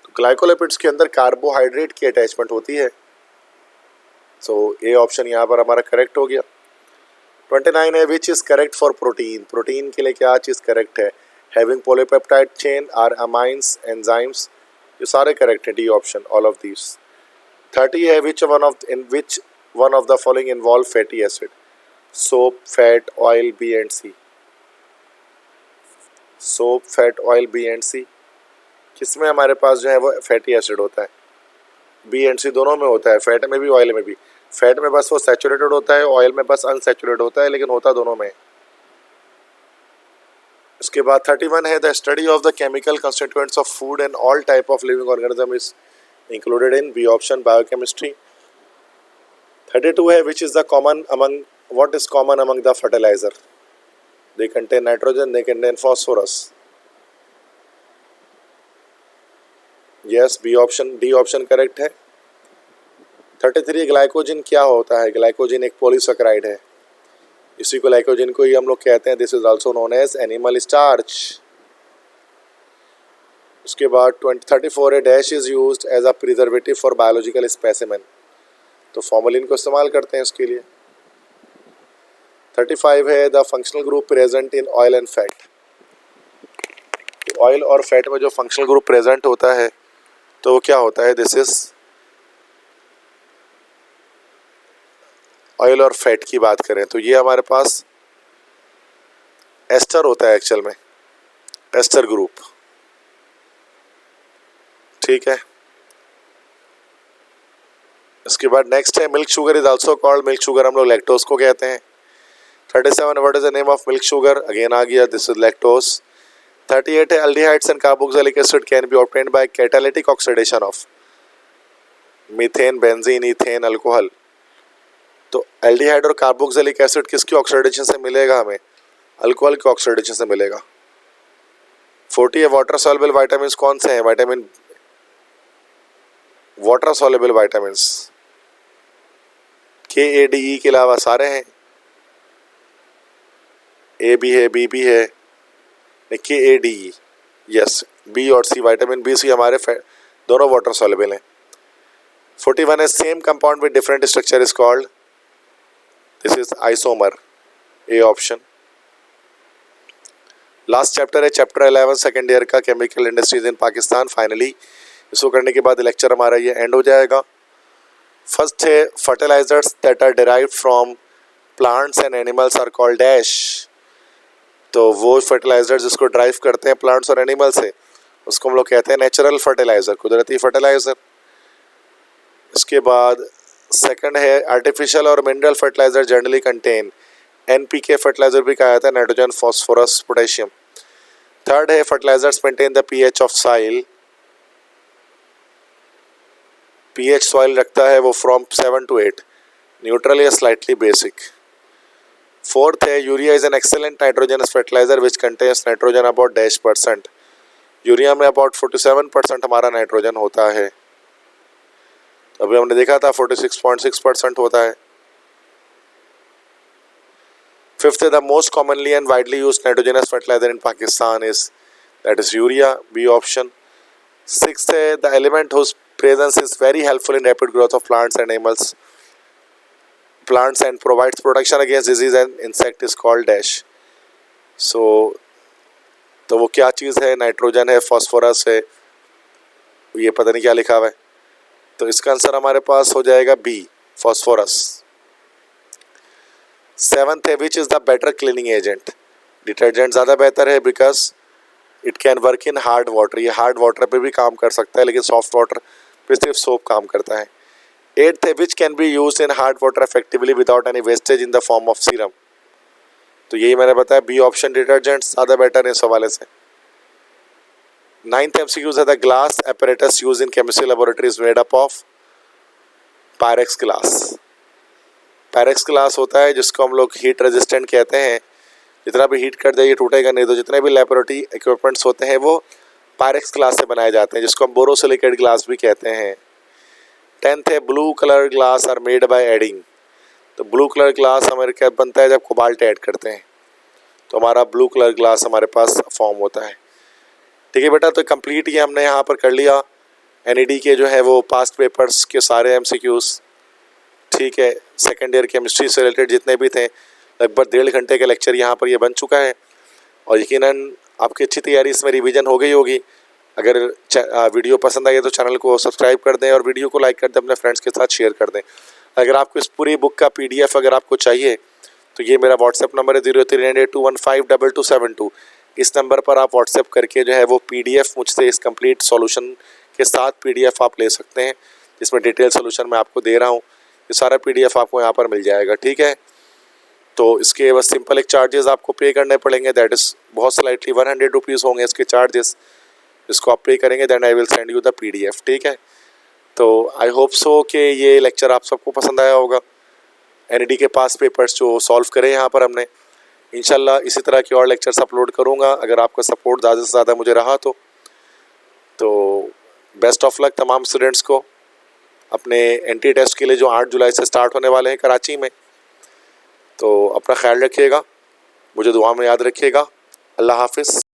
तो ग्लाइकोलिपिड्स के अंदर कार्बोहाइड्रेट की अटैचमेंट होती है। सो ए ऑप्शन यहाँ पर हमारा करेक्ट हो गया। 29 है which is correct for protein. Protein के लिए क्या चीज़ करेक्ट है? Having polypeptide chain, are amines, enzymes, ये सारे करेक्ट है, D option, all of these. 30 है which one of the following involve fatty acid. Soap, fat, oil, B and C. Soap, fat, oil, B and C, किसमें हमारे पास जो है वो फैटी एसिड होता है? बी एंड सी दोनों में होता है, फैट में भी ऑयल में भी। फैट में बस वो सैचुरेटेड होता है, ऑयल में बस अनसैचुरेटेड होता है, लेकिन होता दोनों में। उसके बाद 31 है the study of the chemical constituents of food and all type of living organism is included in, B option, biochemistry. 32 है which is the common among, what is common among the fertiliser? They contain nitrogen, they contain phosphorus. Yes, B option, D option correct है। 33 glycogen क्या होता है? Glycogen एक polysaccharide है, इसी को glycogen को ही हम लोग कहते हैं, this is also known as animal starch. उसके बाद 34 है dash is used as a preservative for biological specimen. तो फॉर्मेलिन को इस्तेमाल करते हैं इसके लिए। 35 है the functional group present in oil and fat. Oil और फैट में जो फंक्शनल ग्रुप प्रेजेंट होता है तो वो क्या होता है? दिस इज ऑयल और फैट की बात करें तो ये हमारे पास एस्टर होता है, एक्चुअल में एस्टर ग्रुप, ठीक है। इसके बाद नेक्स्ट है milk sugar is also called, milk sugar हम लोग लैक्टोज को कहते हैं। 37 what is the name of milk sugar? Again आ गया, दिस इज लैक्टोज। 38 है aldehydes and carboxylic acid can be obtained by catalytic oxidation of methane, benzene, ethane, alcohol. तो aldehyde और कार्बोक्सिलिक एसिड किसकी ऑक्सीडेशन से मिलेगा? हमें अल्कोहल के ऑक्सीडेशन से मिलेगा। 40 है वाटर सॉल्युबल विटामिन्स कौन से हैं? विटामिन, वाटर सॉल्युबल विटामिन्स के, ए, डी, ई के अलावा सारे हैं। ए भी है, बी भी है, के, ए, डी, ई, यस, बी और सी, विटामिन बी, सी हमारे दोनों वाटर सॉल्युबल हैं। 41 है same compound with different structure is called, this is isomer, A option. Last chapter है चैप्टर 11 सेकेंड ईयर का, केमिकल इंडस्ट्रीज इन पाकिस्तान। फाइनली इसको करने के बाद लेक्चर हमारा ये एंड हो जाएगा। फर्स्ट है fertilisers that are derived from plants and animals are called dash. तो वो फर्टिलाइजर जिसको ड्राइव करते हैं प्लांट्स और एनिमल से उसको हम लोग कहते हैं नेचुरल फर्टिलाइजर, कुदरती फर्टिलाइजर। इसके बाद सेकंड है आर्टिफिशियल और mineral fertiliser generally contain NPK fertiliser भी कहा जाता है, नाइट्रोजन फॉस्फोरस पोटेशियम। थर्ड है fertilisers maintain the pH of soil, pH soil रखता है वो फ्रॉम 7 to 8, न्यूट्रल या स्लाइटली बेसिक। फोर्थ है urea is an excellent nitrogenous fertiliser which contains nitrogen about -%। Urea में अबाउट 47% हमारा नाइट्रोजन होता है, अभी हमने देखा था 46.6% होता है। फिफ्थ है the most commonly and widely used nitrogenous fertilizer in Pakistan is that is urea, B option. Sixth है the element whose presence is very helpful in rapid growth of plants and plants and provides protection against disease and insect is called dash। so तो वो क्या चीज़ है, nitrogen है, phosphorus है, ये पता नहीं क्या लिखा हुआ है, तो इसका आंसर हमारे पास हो जाएगा बी, फास्फोरस। सेवंथ है which is the better cleaning agent, detergent ज़्यादा बेहतर है because it can work in hard water, ये हार्ड वाटर पे भी काम कर सकता है लेकिन सॉफ्ट वाटर पे सिर्फ सोप काम करता है। एट्थ है which can be use in hard water effectively without any wastage in the form of serum, तो यही मैंने बताया बी ऑप्शन, डिटर्जेंट ज़्यादा बेटर है इस हवाले से। नाइन्थ एमसीक्यूज है the glass apparatus use in chemistry laboratories made up of Pyrex glass. Pyrex glass होता है जिसको हम लोग हीट रेजिस्टेंट कहते हैं, जितना भी हीट कर जाए ये टूटेगा नहीं, तो जितने भी लेबोरेटरी इक्विपमेंट्स होते हैं वो पायरेक्स ग्लास से बनाए जाते हैं जिसको हम बोरोसिलिकेट ग्लास भी कहते हैं। 10th है blue colour glass are made by adding, तो ब्लू कलर ग्लास हमारे क्या बनता है जब कोबाल्ट ऐड करते हैं, तो हमारा ब्लू कलर ग्लास हमारे पास फॉर्म होता है। ठीक है बेटा, तो कंप्लीट ये हमने यहाँ पर कर लिया एनईडी के जो है वो पास्ट पेपर्स के सारे एमसीक्यूज। ठीक है, सेकेंड ईयर केमिस्ट्री से रिलेटेड जितने भी थे लगभग 1.5 घंटे का लेक्चर यहाँ पर ये बन चुका है और यकीनन आपकी अच्छी तैयारी इसमें रिवीजन हो गई होगी। अगर वीडियो पसंद आई तो चैनल को सब्सक्राइब कर दें और वीडियो को लाइक कर दें, अपने फ्रेंड्स के साथ शेयर कर दें। अगर आपको इस पूरी बुक का PDF अगर आपको चाहिए तो ये मेरा व्हाट्सएप नंबर है 0398215272। इस नंबर पर आप व्हाट्सएप करके जो है वो PDF मुझसे इस कंप्लीट सॉल्यूशन के साथ PDF आप ले सकते हैं, जिसमें डिटेल सॉल्यूशन मैं आपको दे रहा हूँ। ये सारा PDF आपको यहाँ पर मिल जाएगा। ठीक है, तो इसके बस सिंपल एक चार्जेस आपको पे करने पड़ेंगे, दैट इज़ बहुत स्लाइटली 100 रुपीज़ होंगे इसके चार्जेस, इसको आप पे करेंगे then I will send you the PDF। ठीक है, तो आई होप सो कि ये लेक्चर आप सबको पसंद आया होगा। एनईडी के पास पेपर्स जो सॉल्व करें यहाँ पर हमने, इंशाल्लाह इसी तरह के और लेक्चर्स अपलोड करूँगा अगर आपका सपोर्ट ज़्यादा से ज़्यादा मुझे रहा तो बेस्ट ऑफ लक तमाम स्टूडेंट्स को अपने NT टेस्ट के लिए जो 8 जुलाई से स्टार्ट होने वाले हैं कराची में। तो अपना ख्याल रखिएगा, मुझे दुआ में याद रखिएगा। अल्लाह हाफिज़।